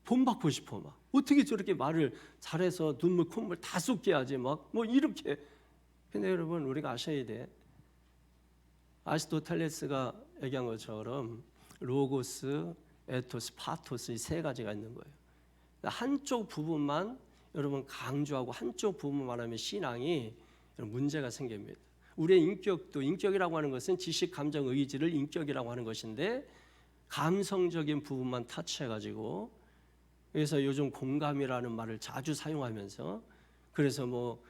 본받고 싶어. 막 어떻게 저렇게 말을 잘해서 눈물 콧물 다 쏟게 하지 막 뭐 이렇게. 근데 여러분 우리가 아셔야 돼. 아리스토텔레스가 얘기한 것처럼 로고스, 에토스, 파토스 이 세 가지가 있는 거예요. 한쪽 부분만 여러분 강조하고 한쪽 부분만 하면 신앙이 문제가 생깁니다. 우리의 인격도 인격이라고 하는 것은 지식, 감정, 의지를 인격이라고 하는 것인데 감성적인 부분만 타치해가지고 그래서 요즘 공감이라는 말을 자주 사용하면서 그래서 뭐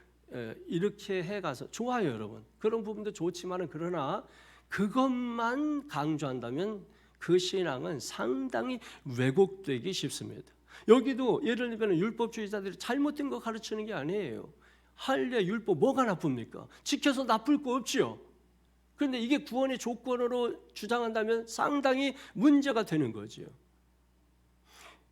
이렇게 해가서 좋아요 여러분. 그런 부분도 좋지만은 그러나 그것만 강조한다면 그 신앙은 상당히 왜곡되기 쉽습니다. 여기도 예를 들면 율법주의자들이 잘못된 거 가르치는 게 아니에요. 할례 율법 뭐가 나쁩니까? 지켜서 나쁠 거 없지요. 그런데 이게 구원의 조건으로 주장한다면 상당히 문제가 되는 거지요.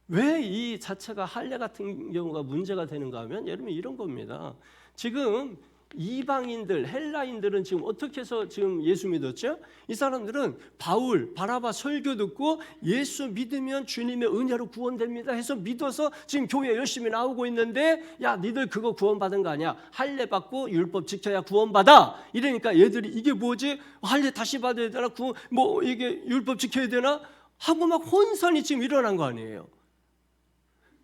왜 이 자체가 할례 같은 경우가 문제가 되는가 하면 여러분 이런 겁니다. 지금 이방인들, 헬라인들은 지금 어떻게 해서 지금 예수 믿었죠? 이 사람들은 바울, 바나바 설교 듣고 예수 믿으면 주님의 은혜로 구원됩니다 해서 믿어서 지금 교회 열심히 나오고 있는데 야 니들 그거 구원받은 거 아니야? 할례 받고 율법 지켜야 구원받아. 이러니까 얘들이 이게 뭐지? 할례 다시 받아야 되나? 뭐 이게 율법 지켜야 되나? 하고 막 혼선이 지금 일어난 거 아니에요.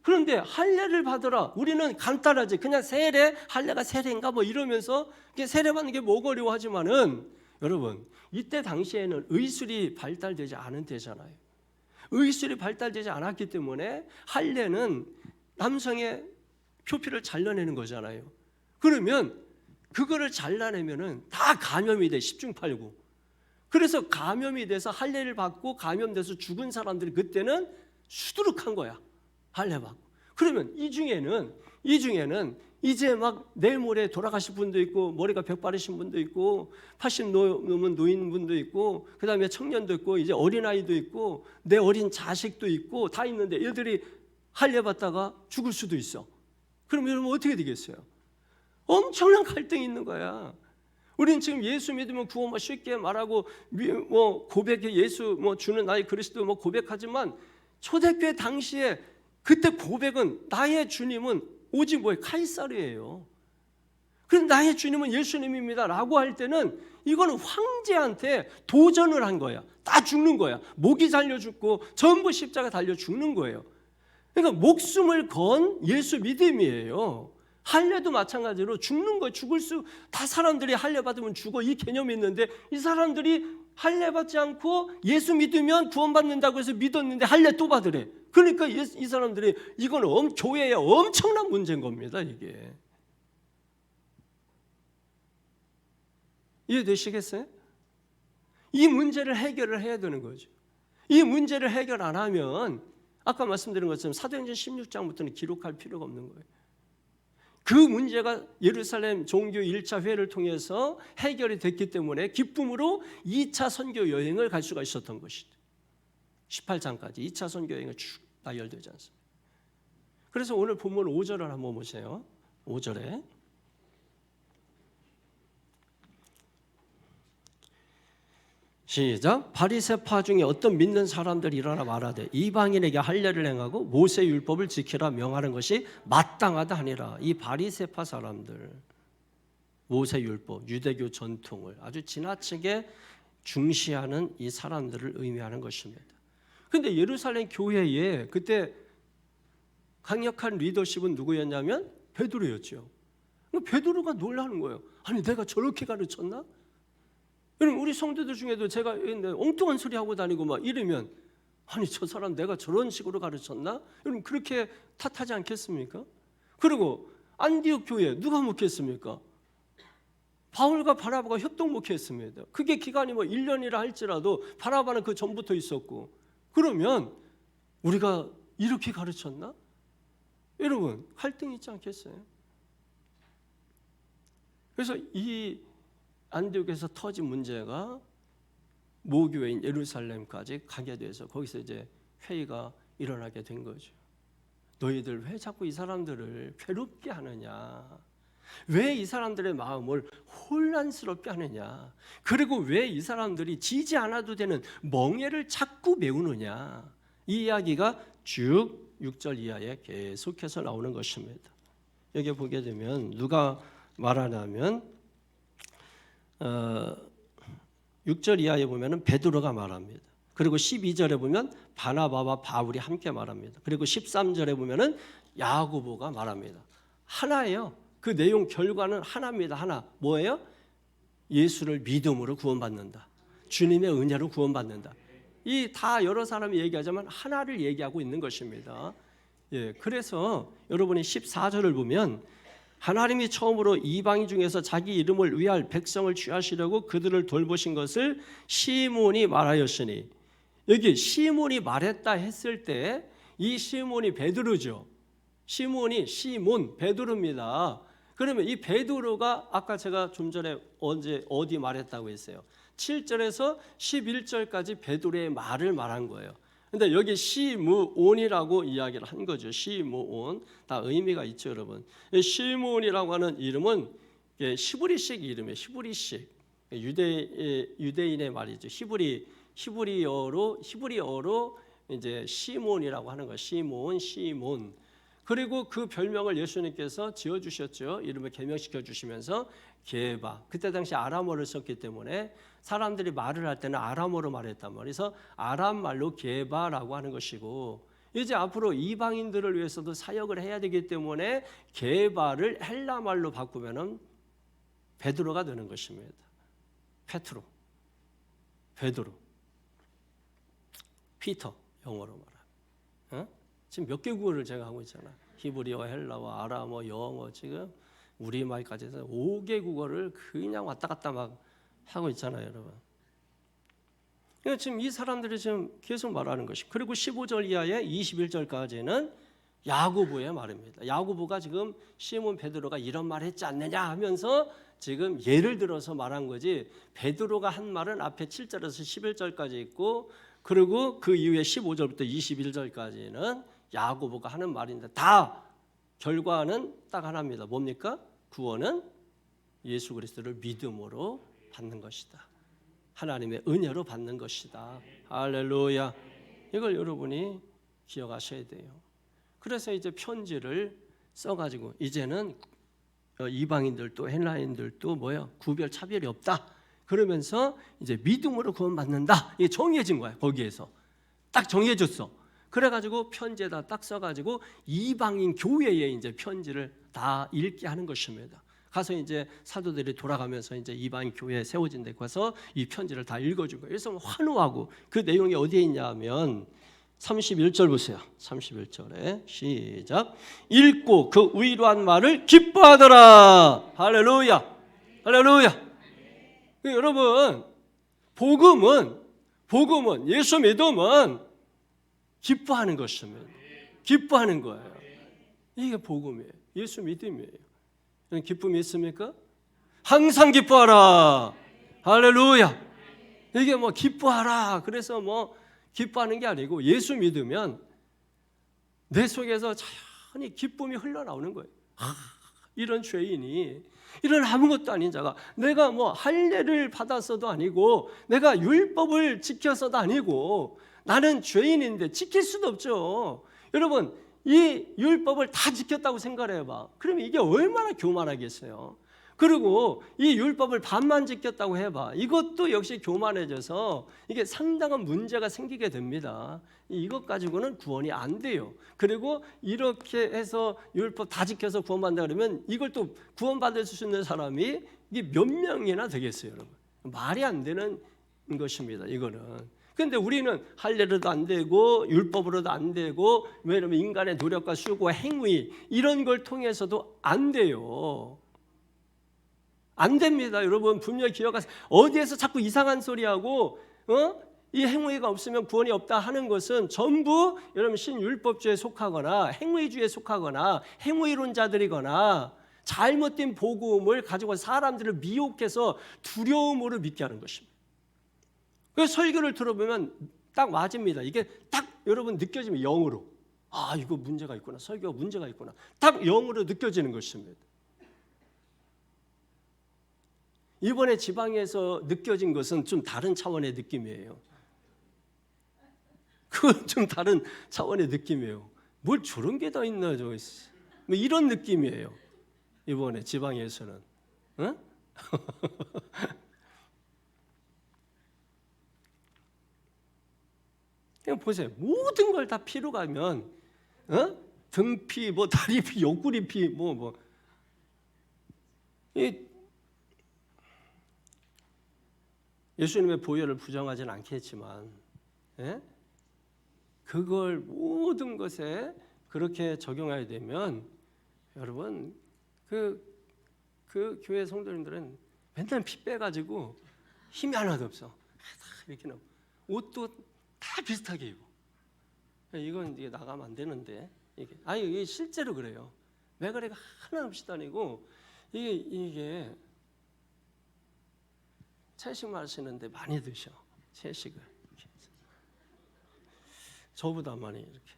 그런데 할례를 받으라. 우리는 간단하지. 그냥 세례, 할례가 세례인가 뭐 이러면서 세례 받는 게 뭐가 어려워하지만은 여러분 이때 당시에는 의술이 발달되지 않은 때잖아요. 의술이 발달되지 않았기 때문에 할례는 남성의 표피를 잘라내는 거잖아요. 그러면 그거를 잘라내면은 다 감염이 돼. 10중 8구. 그래서 감염이 돼서 할례를 받고 감염돼서 죽은 사람들이 그때는 수두룩한 거야. 할례 받고. 그러면 이 중에는 이제 막 내일 모레 돌아가실 분도 있고, 머리가 벽바르신 분도 있고, 80 넘은 노인분도 있고, 그 다음에 청년도 있고, 이제 어린아이도 있고, 내 어린 자식도 있고, 다 있는데 얘들이 할례받다가 죽을 수도 있어. 그럼 여러분 어떻게 되겠어요? 엄청난 갈등이 있는 거야. 우리는 지금 예수 믿으면 구원 쉽게 말하고 뭐 고백해, 예수 뭐 주는 나의 그리스도 뭐 고백하지만, 초대교회 당시에 그때 고백은 나의 주님은 오직 뭐예요? 카이사르예요. 그럼 나의 주님은 예수님입니다 라고 할 때는 이거는 황제한테 도전을 한 거야. 다 죽는 거야. 목이 달려 죽고 전부 십자가 달려 죽는 거예요. 그러니까 목숨을 건 예수 믿음이에요. 할례도 마찬가지로 죽는 거, 죽을 수, 다 사람들이 할례 받으면 죽어, 이 개념이 있는데, 이 사람들이 할례 받지 않고 예수 믿으면 구원받는다고 해서 믿었는데 할례 또 받으래. 그러니까 이 사람들이, 이거는 교회에 엄청난 문제인 겁니다. 이게 이해되시겠어요? 이 문제를 해결을 해야 되는 거죠. 이 문제를 해결 안 하면 아까 말씀드린 것처럼 사도행전 16장부터는 기록할 필요가 없는 거예요. 그 문제가 예루살렘 종교 1차 회를 통해서 해결이 됐기 때문에 기쁨으로 2차 선교 여행을 갈 수가 있었던 것이죠. 18장까지 2차 선교 여행을 쭉 나열되지 않습니다. 그래서 오늘 본문 5절을 한번 보세요. 5절에 시작. 바리새파 중에 어떤 믿는 사람들이 일어나 말하되 이방인에게 할례를 행하고 모세 율법을 지키라 명하는 것이 마땅하다 하니라. 이 바리새파 사람들, 모세 율법, 유대교 전통을 아주 지나치게 중시하는 이 사람들을 의미하는 것입니다. 그런데 예루살렘 교회에 그때 강력한 리더십은 누구였냐면 베드로였죠. 베드로가 놀라는 거예요. 아니 내가 저렇게 가르쳤나? 여러분 우리 성도들 중에도 제가 엉뚱한 소리 하고 다니고 막 이러면, 아니 저 사람 내가 저런 식으로 가르쳤나? 여러분 그렇게 탓하지 않겠습니까? 그리고 안디옥 교회 누가 목회했습니까? 바울과 바나바가 협동 목회했습니다. 그게 기간이 뭐 1년이라 할지라도 바나바는 그 전부터 있었고, 그러면 우리가 이렇게 가르쳤나? 여러분 갈등이 있지 않겠어요? 그래서 이 안디옥에서 터진 문제가 모교회인 예루살렘까지 가게 돼서 거기서 이제 회의가 일어나게 된 거죠. 너희들 왜 자꾸 이 사람들을 괴롭게 하느냐? 왜 이 사람들의 마음을 혼란스럽게 하느냐? 그리고 왜 이 사람들이 지지 않아도 되는 멍에를 자꾸 메우느냐? 이 이야기가 쭉 6절 이하에 계속해서 나오는 것입니다. 여기 보게 되면 누가 말하냐면 6절 이하에 보면 베드로가 말합니다. 그리고 12절에 보면 바나바와 바울이 함께 말합니다. 그리고 13절에 보면 야고보가 말합니다. 하나예요. 그 내용 결과는 하나입니다. 하나. 뭐예요? 예수를 믿음으로 구원받는다. 주님의 은혜로 구원받는다. 이 다 여러 사람이 얘기하자면 하나를 얘기하고 있는 것입니다. 예, 그래서 여러분이 14절을 보면 하나님이 처음으로 이방인 중에서 자기 이름을 위할 백성을 취하시려고 그들을 돌보신 것을 시몬이 말하였으니, 여기 시몬이 말했다 했을 때 이 시몬이 베드로죠. 시몬이 시몬 베드로입니다. 그러면 이 베드로가 아까 제가 좀 전에 어디 말했다고 했어요. 7절에서 11절까지 베드로의 말을 말한 거예요. 근데 여기 시므온이라고 이야기를 한 거죠. 시므온. 다 의미가 있죠, 여러분. 시므온이라고 하는 이름은 히브리식 이름이에요. 히브리식. 유대인의 말이죠. 히브리어로 이제 시몬이라고 하는 거예요. 시몬. 그리고 그 별명을 예수님께서 지어 주셨죠. 이름을 개명시켜 주시면서 게바. 그때 당시 아람어를 썼기 때문에 사람들이 말을 할 때는 아람어로 말했단 말이에요. 그래서 아람 말로 게바라고 하는 것이고, 이제 앞으로 이방인들을 위해서도 사역을 해야 되기 때문에 게바를 헬라 말로 바꾸면은 베드로가 되는 것입니다. 페트로, 베드로, 피터 영어로 말하면. 지금 몇 개 국어를 제가 하고 있잖아요. 히브리어, 헬라어, 아람어, 영어, 지금 우리말까지 해서 5개 국어를 그냥 왔다 갔다 막 하고 있잖아요, 여러분. 그러니까 지금 이 사람들이 지금 계속 말하는 것이. 그리고 15절 이하에 21절까지는 야고보의 말입니다. 야고보가 지금 시몬 베드로가 이런 말 했지 않느냐 하면서 지금 예를 들어서 말한 거지, 베드로가 한 말은 앞에 7절에서 11절까지 있고, 그리고 그 이후에 15절부터 21절까지는 야고보가 하는 말인데, 다 결과는 딱 하나입니다. 뭡니까? 구원은 예수 그리스도를 믿음으로 받는 것이다. 하나님의 은혜로 받는 것이다. 할렐루야. 이걸 여러분이 기억하셔야 돼요. 그래서 이제 편지를 써가지고 이제는 이방인들도 헬라인들도 구별 차별이 없다. 그러면서 이제 믿음으로 구원받는다. 이게 정해진 거야. 거기에서 딱 정해졌어. 그래가지고 편지에다 딱 써가지고 이방인 교회에 이제 편지를 다 읽게 하는 것입니다. 가서 이제 사도들이 돌아가면서 이제 이방인 교회에 세워진 데 가서 이 편지를 다 읽어준 거예요. 그래서 환호하고, 그 내용이 어디에 있냐면 31절 보세요. 31절에 시작. 읽고 그 위로한 말을 기뻐하더라. 할렐루야. 할렐루야. 여러분, 복음은 예수 믿음은 기뻐하는 것입니다. 기뻐하는 거예요. 이게 복음이에요. 예수 믿음이에요. 기쁨이 있습니까? 항상 기뻐하라. 할렐루야. 이게 기뻐하라. 그래서 기뻐하는 게 아니고, 예수 믿으면 내 속에서 자연히 기쁨이 흘러나오는 거예요. 이런 죄인이, 이런 아무것도 아닌 자가, 내가 할례를 받았어도 아니고, 내가 율법을 지켰어도 아니고, 나는 죄인인데 지킬 수도 없죠. 여러분, 이 율법을 다 지켰다고 생각해봐. 그러면 이게 얼마나 교만하겠어요. 그리고 이 율법을 반만 지켰다고 해봐. 이것도 역시 교만해져서 이게 상당한 문제가 생기게 됩니다. 이것 가지고는 구원이 안 돼요. 그리고 이렇게 해서 율법 다 지켜서 구원받는다 그러면 이걸 또 구원받을 수 있는 사람이 이게 몇 명이나 되겠어요, 여러분. 말이 안 되는 것입니다, 이거는. 근데 우리는 할례로도 안 되고 율법으로도 안 되고, 왜냐면 인간의 노력과 수고, 행위 이런 걸 통해서도 안 돼요. 안 됩니다, 여러분. 분명히 기억하세요. 어디에서 자꾸 이상한 소리하고 이 행위가 없으면 구원이 없다 하는 것은 전부 여러분 신율법주의에 속하거나 행위주의에 속하거나 행위론자들이거나 잘못된 복음을 가지고 사람들을 미혹해서 두려움으로 믿게 하는 것입니다. 그 설교를 들어보면 딱 맞습니다. 이게 딱 여러분 느껴지면 영으로, 이거 문제가 있구나, 설교가 문제가 있구나, 딱 영으로 느껴지는 것입니다. 이번에 지방에서 느껴진 것은 좀 다른 차원의 느낌이에요. 그건 좀 다른 차원의 느낌이에요. 뭘 저런 게 다 있나, 이런 느낌이에요. 이번에 지방에서는. 응? 그냥 보세요. 모든 걸 다 피로 가면, 등피, 다리피, 옆구리피, 예수님의 보혈을 부정하지는 않겠지만, 그걸 모든 것에 그렇게 적용해야 되면, 여러분, 그 교회 성도님들은 맨날 피 빼가지고 힘이 하나도 없어. 이렇게 옷도 다 비슷하게 입고. 이건 이게 나가면 안 되는데, 이게 실제로 그래요. 매가리가 하나 없이 다니고, 이게 채식 마시는데 많이 드셔. 채식을 저보다 많이 이렇게.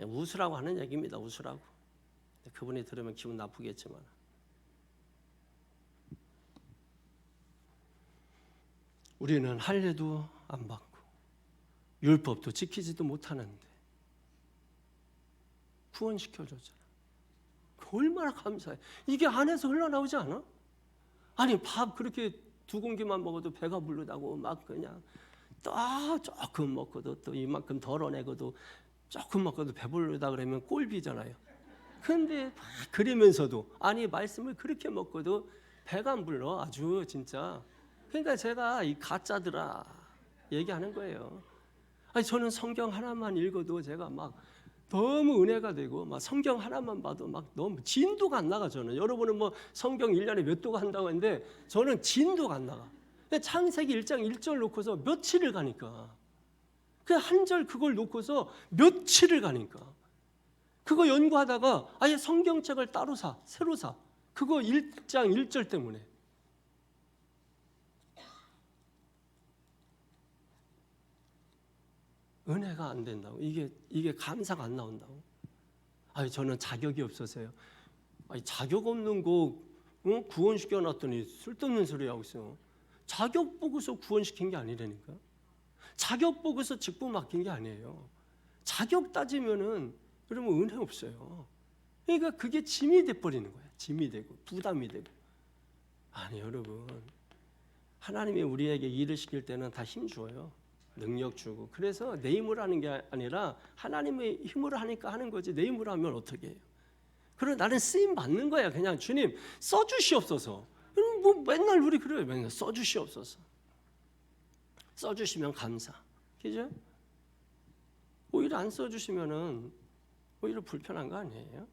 웃으라고 하는 얘기입니다. 웃으라고. 그분이 들으면 기분 나쁘겠지만, 우리는 할례도 안 받고 율법도 지키지도 못하는데 구원시켜줬잖아. 얼마나 감사해. 이게 안에서 흘러나오지 않아? 아니, 밥 그렇게 2공기만 먹어도 배가 부르다고 막 그냥 조금 먹고도 또 이만큼 덜어내고도 조금 먹고도 배부르다 그러면 꼴비잖아요. 근데 막 그러면서도, 아니 말씀을 그렇게 먹고도 배가 안 불러. 아주 진짜. 그러니까 제가 이 가짜들아 얘기하는 거예요. 아니, 저는 성경 하나만 읽어도 제가 막 너무 은혜가 되고, 막 성경 하나만 봐도 막 너무 진도가 안 나가. 저는, 여러분은 성경 1년에 몇 도가 한다고 하는데 저는 진도가 안 나가. 창세기 1장 1절 놓고서 며칠을 가니까. 그 한 절 그걸 놓고서 며칠을 가니까 그거 연구하다가 아예 성경책을 따로 새로 사. 그거 1장 1절 때문에. 은혜가 안 된다고. 이게 감사가 안 나온다고. 저는 자격이 없어서요. 자격 없는 거 구원시켜 놨더니 쓸데없는 소리 하고 있어요. 자격 보고서 구원시킨 게 아니라니까. 자격 보고서 직분 맡긴 게 아니에요. 자격 따지면은 그러면 은혜 없어요. 그러니까 그게 짐이 돼 버리는 거예요. 짐이 되고 부담이 되고. 아니 여러분, 하나님이 우리에게 일을 시킬 때는 다 힘 줘요. 능력 주고. 그래서 내 힘으로 하는 게 아니라 하나님의 힘으로 하니까 하는 거지, 내 힘으로 하면 어떻게 해요? 그럼 나는 쓰임 받는 거야. 그냥 주님 써주시옵소서. 그럼 뭐 맨날 우리 그래요. 맨날 써주시옵소서. 써주시면 감사. 그죠? 오히려 안 써주시면은 오히려 불편한 거 아니에요?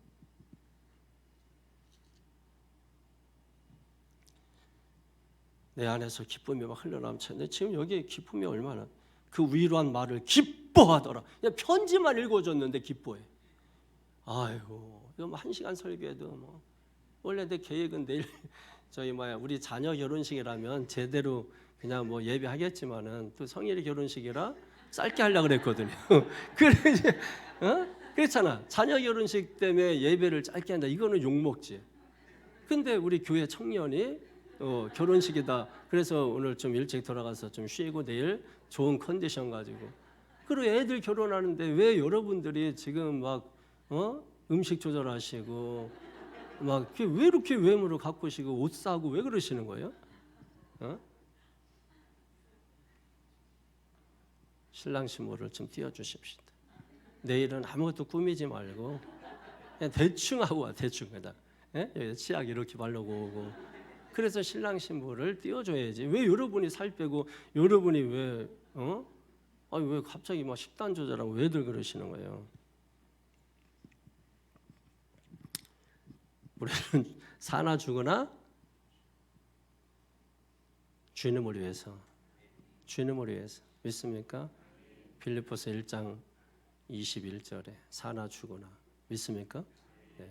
내 안에서 기쁨이 막 흘러넘쳤는데 지금 여기 기쁨이 얼마나, 그 위로한 말을 기뻐하더라. 그냥 편지만 읽어줬는데 기뻐해. 아이고, 이거 뭐 1시간 설교해도 뭐. 원래 내 계획은 내일 우리 자녀 결혼식이라면 제대로 그냥 뭐 예배하겠지만은 또 성일이 결혼식이라 짧게 하려고 그랬거든요. 그래 이제 그렇잖아. 자녀 결혼식 때문에 예배를 짧게 한다. 이거는 욕 먹지. 근데 우리 교회 청년이 결혼식이다. 그래서 오늘 좀 일찍 돌아가서 좀 쉬고 내일 좋은 컨디션 가지고. 그리고 애들 결혼하는데 왜 여러분들이 지금 막 음식 조절하시고 막 왜 이렇게 외모를 가꾸시고 옷 사고 왜 그러시는 거예요? 신랑 신부를 좀 띄워주십시오. 내일은 아무것도 꾸미지 말고 그냥 대충 하고 와. 대충 그냥 치약 이렇게 바르고 오고. 그래서 신랑 신부를 띄워줘야지. 왜 여러분이 살 빼고 여러분이 왜 왜 갑자기 막 식단 조절하고 왜들 그러시는 거예요? 우리는 사나 죽으나 주님을 위해서, 주님을 위해서. 믿습니까? 빌립보서 1장 21절에 사나 죽으나. 믿습니까? 네.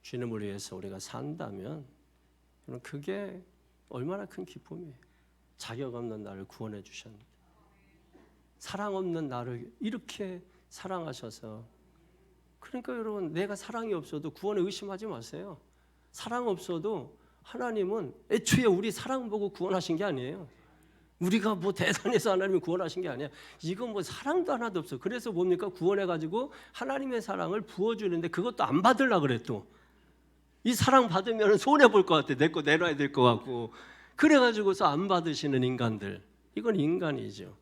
주님을 위해서 우리가 산다면 그게 얼마나 큰 기쁨이에요. 자격 없는 나를 구원해 주셨는데, 사랑 없는 나를 이렇게 사랑하셔서. 그러니까 여러분, 내가 사랑이 없어도 구원에 의심하지 마세요. 사랑 없어도 하나님은 애초에 우리 사랑 보고 구원하신 게 아니에요. 우리가 뭐 대단해서 하나님이 구원하신 게 아니야. 이건 뭐 사랑도 하나도 없어. 그래서 뭡니까? 구원해가지고 하나님의 사랑을 부어주는데 그것도 안 받으려고 그래. 또 이 사랑 받으면 손해볼 것 같아. 내 거 내놔야 될 것 같고. 그래가지고서 안 받으시는 인간들. 이건 인간이죠.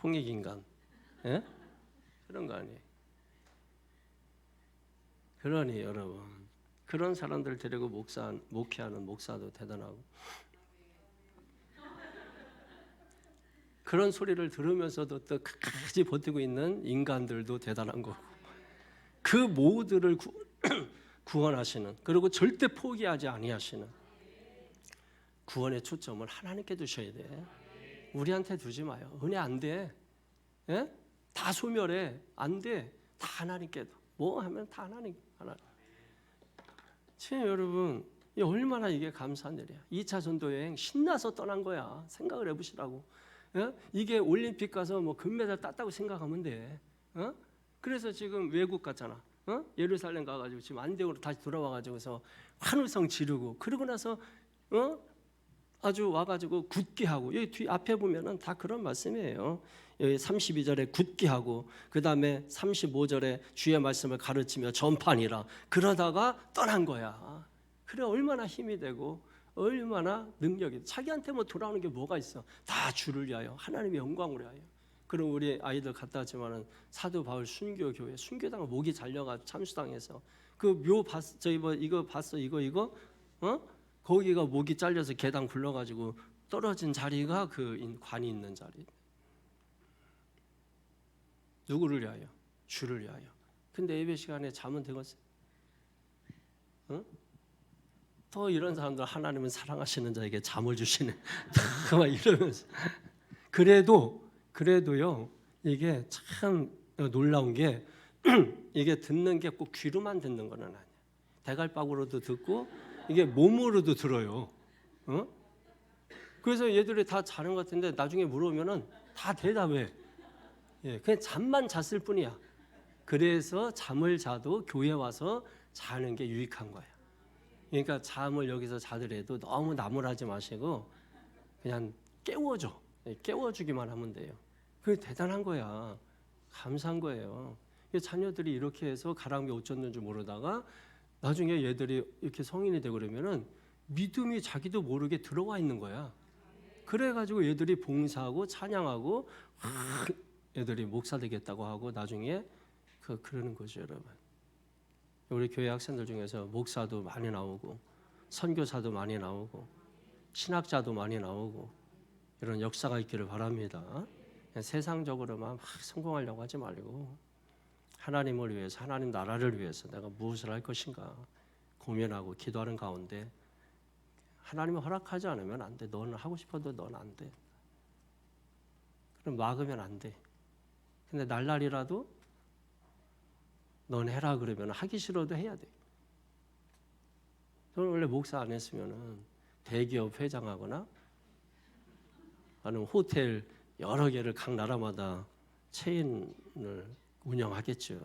홍익인간. 예? 그런 거 아니에요. 그러니 여러분, 그런 사람들 데리고 목회하는 목사도 대단하고, 그런 소리를 들으면서도 또 끝까지 버티고 있는 인간들도 대단한 거고, 그 모두를 구원하시는, 그리고 절대 포기하지 아니하시는 구원의 초점을 하나님께 두셔야 돼. 우리한테 두지 마요. 은혜 안 돼. 예? 다 소멸해. 안 돼. 다 하나님께. 뭐 하면 다 하나님. 지금 여러분, 얼마나 이게 감사한 일이야. 2차 전도 여행 신나서 떠난 거야. 생각을 해보시라고. 예? 이게 올림픽 가서 뭐 금메달 땄다고 생각하면 돼. 그래서 지금 외국 갔잖아. 예루살렘 가가지고 지금 안디옥으로 다시 돌아와가지고서 환호성 지르고, 그러고 나서 아주 와가지고 굳게 하고. 여기 뒤 앞에 보면은 다 그런 말씀이에요. 여기 32절에 굳게 하고, 그 다음에 35절에 주의 말씀을 가르치며 전파하니라. 그러다가 떠난 거야. 그래 얼마나 힘이 되고 얼마나 능력이. 자기한테 뭐 돌아오는 게 뭐가 있어. 다 주를 위하여, 하나님의 영광을 위하여. 그럼 우리 아이들 갔다 왔지만은 사도 바울 순교교회, 순교당 목이 잘려가지고 참수당해서 그 묘 봤어, 저기 뭐 이거 봤어, 이거 거기가 목이 잘려서 계단 굴러가지고 떨어진 자리가 그 관이 있는 자리. 누구를 위하여? 주를 위하여. 근데 예배 시간에 자면 되겠어요? 또 이런 사람들, 하나님은 사랑하시는 자에게 잠을 주시네. 막 이러면서. 그래도요, 이게 참 놀라운 게 이게 듣는 게 꼭 귀로만 듣는 건 아니야. 대갈박으로도 듣고 이게 몸으로도 들어요. 그래서 얘들이 다 자는 것 같은데 나중에 물어보면은 다 대답해. 그냥 잠만 잤을 뿐이야. 그래서 잠을 자도 교회 와서 자는 게 유익한 거야. 그러니까 잠을 여기서 자더라도 너무 나무라지 마시고 그냥 깨워줘. 깨워주기만 하면 돼요. 그게 대단한 거야. 감사한 거예요. 자녀들이 이렇게 해서 가랑비 어쩌는 줄 모르다가 나중에 얘들이 이렇게 성인이 되고 그러면은 믿음이 자기도 모르게 들어와 있는 거야. 그래가지고 얘들이 봉사하고 찬양하고 애들이 목사 되겠다고 하고 나중에 그러는 거죠, 여러분. 우리 교회 학생들 중에서 목사도 많이 나오고 선교사도 많이 나오고 신학자도 많이 나오고 이런 역사가 있기를 바랍니다. 세상적으로만 막 성공하려고 하지 말고 하나님을 위해서, 하나님 나라를 위해서 내가 무엇을 할 것인가 고민하고 기도하는 가운데 하나님이 허락하지 않으면 안 돼. 너는 하고 싶어도 너는 안 돼. 그럼 막으면 안 돼. 근데 날라리라도 넌 해라 그러면 하기 싫어도 해야 돼. 저는 원래 목사 안 했으면은 대기업 회장하거나 아니면 호텔 여러 개를 각 나라마다 체인을 운영하겠죠.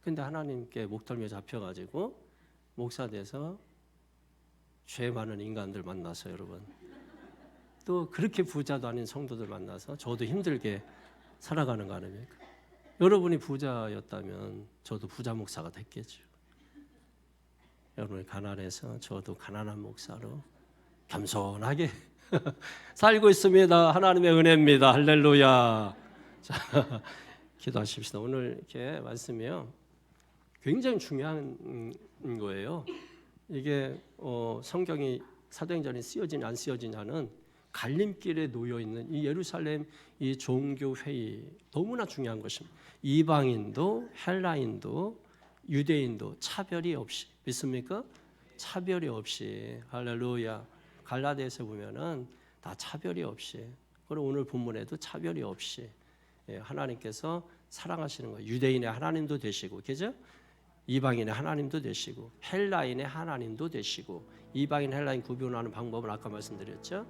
근데 하나님께 목덜미에 잡혀가지고 목사 돼서 죄 많은 인간들 만나서 여러분 또 그렇게 부자도 아닌 성도들 만나서 저도 힘들게 살아가는 거 아닙니까? 여러분이 부자였다면 저도 부자 목사가 됐겠죠. 여러분이 가난해서 저도 가난한 목사로 겸손하게 살고 있습니다. 하나님의 은혜입니다. 할렐루야. 자, 기도하십시다. 오늘 이렇게 말씀이요 굉장히 중요한 거예요. 이게 성경이 사도행전이 쓰여지냐 안 쓰여지냐는 갈림길에 놓여 있는 이 예루살렘 이 종교 회의 너무나 중요한 것입니다. 이방인도 헬라인도 유대인도 차별이 없이 믿습니까? 차별이 없이 할렐루야. 갈라디아서 보면은 다 차별이 없이 그리고 오늘 본문에도 차별이 없이 하나님께서 사랑하시는 거예요. 유대인의 하나님도 되시고, 그죠? 이방인의 하나님도 되시고, 헬라인의 하나님도 되시고, 이방인 헬라인 구분하는 방법은 아까 말씀드렸죠.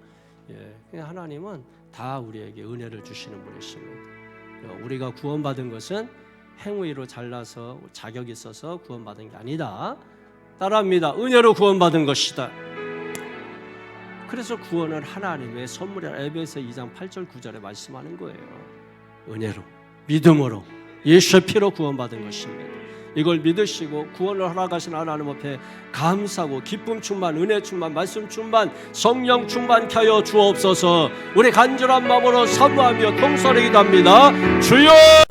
하나님은 다 우리에게 은혜를 주시는 분이십니다. 우리가 구원받은 것은 행위로 잘나서 자격이 있어서 구원받은 게 아니다. 따라합니다. 은혜로 구원받은 것이다. 그래서 구원은 하나님의 선물이라 에베소 2장 8절 9절에 말씀하는 거예요. 은혜로 믿음으로 예수의 피로 구원받은 것입니다. 이걸 믿으시고 구원을 허락하신 하나님 앞에 감사하고 기쁨 충만, 은혜 충만, 말씀 충만, 성령 충만케 하여 주옵소서. 우리 간절한 마음으로 사모하며 통솔하기도 합니다. 주여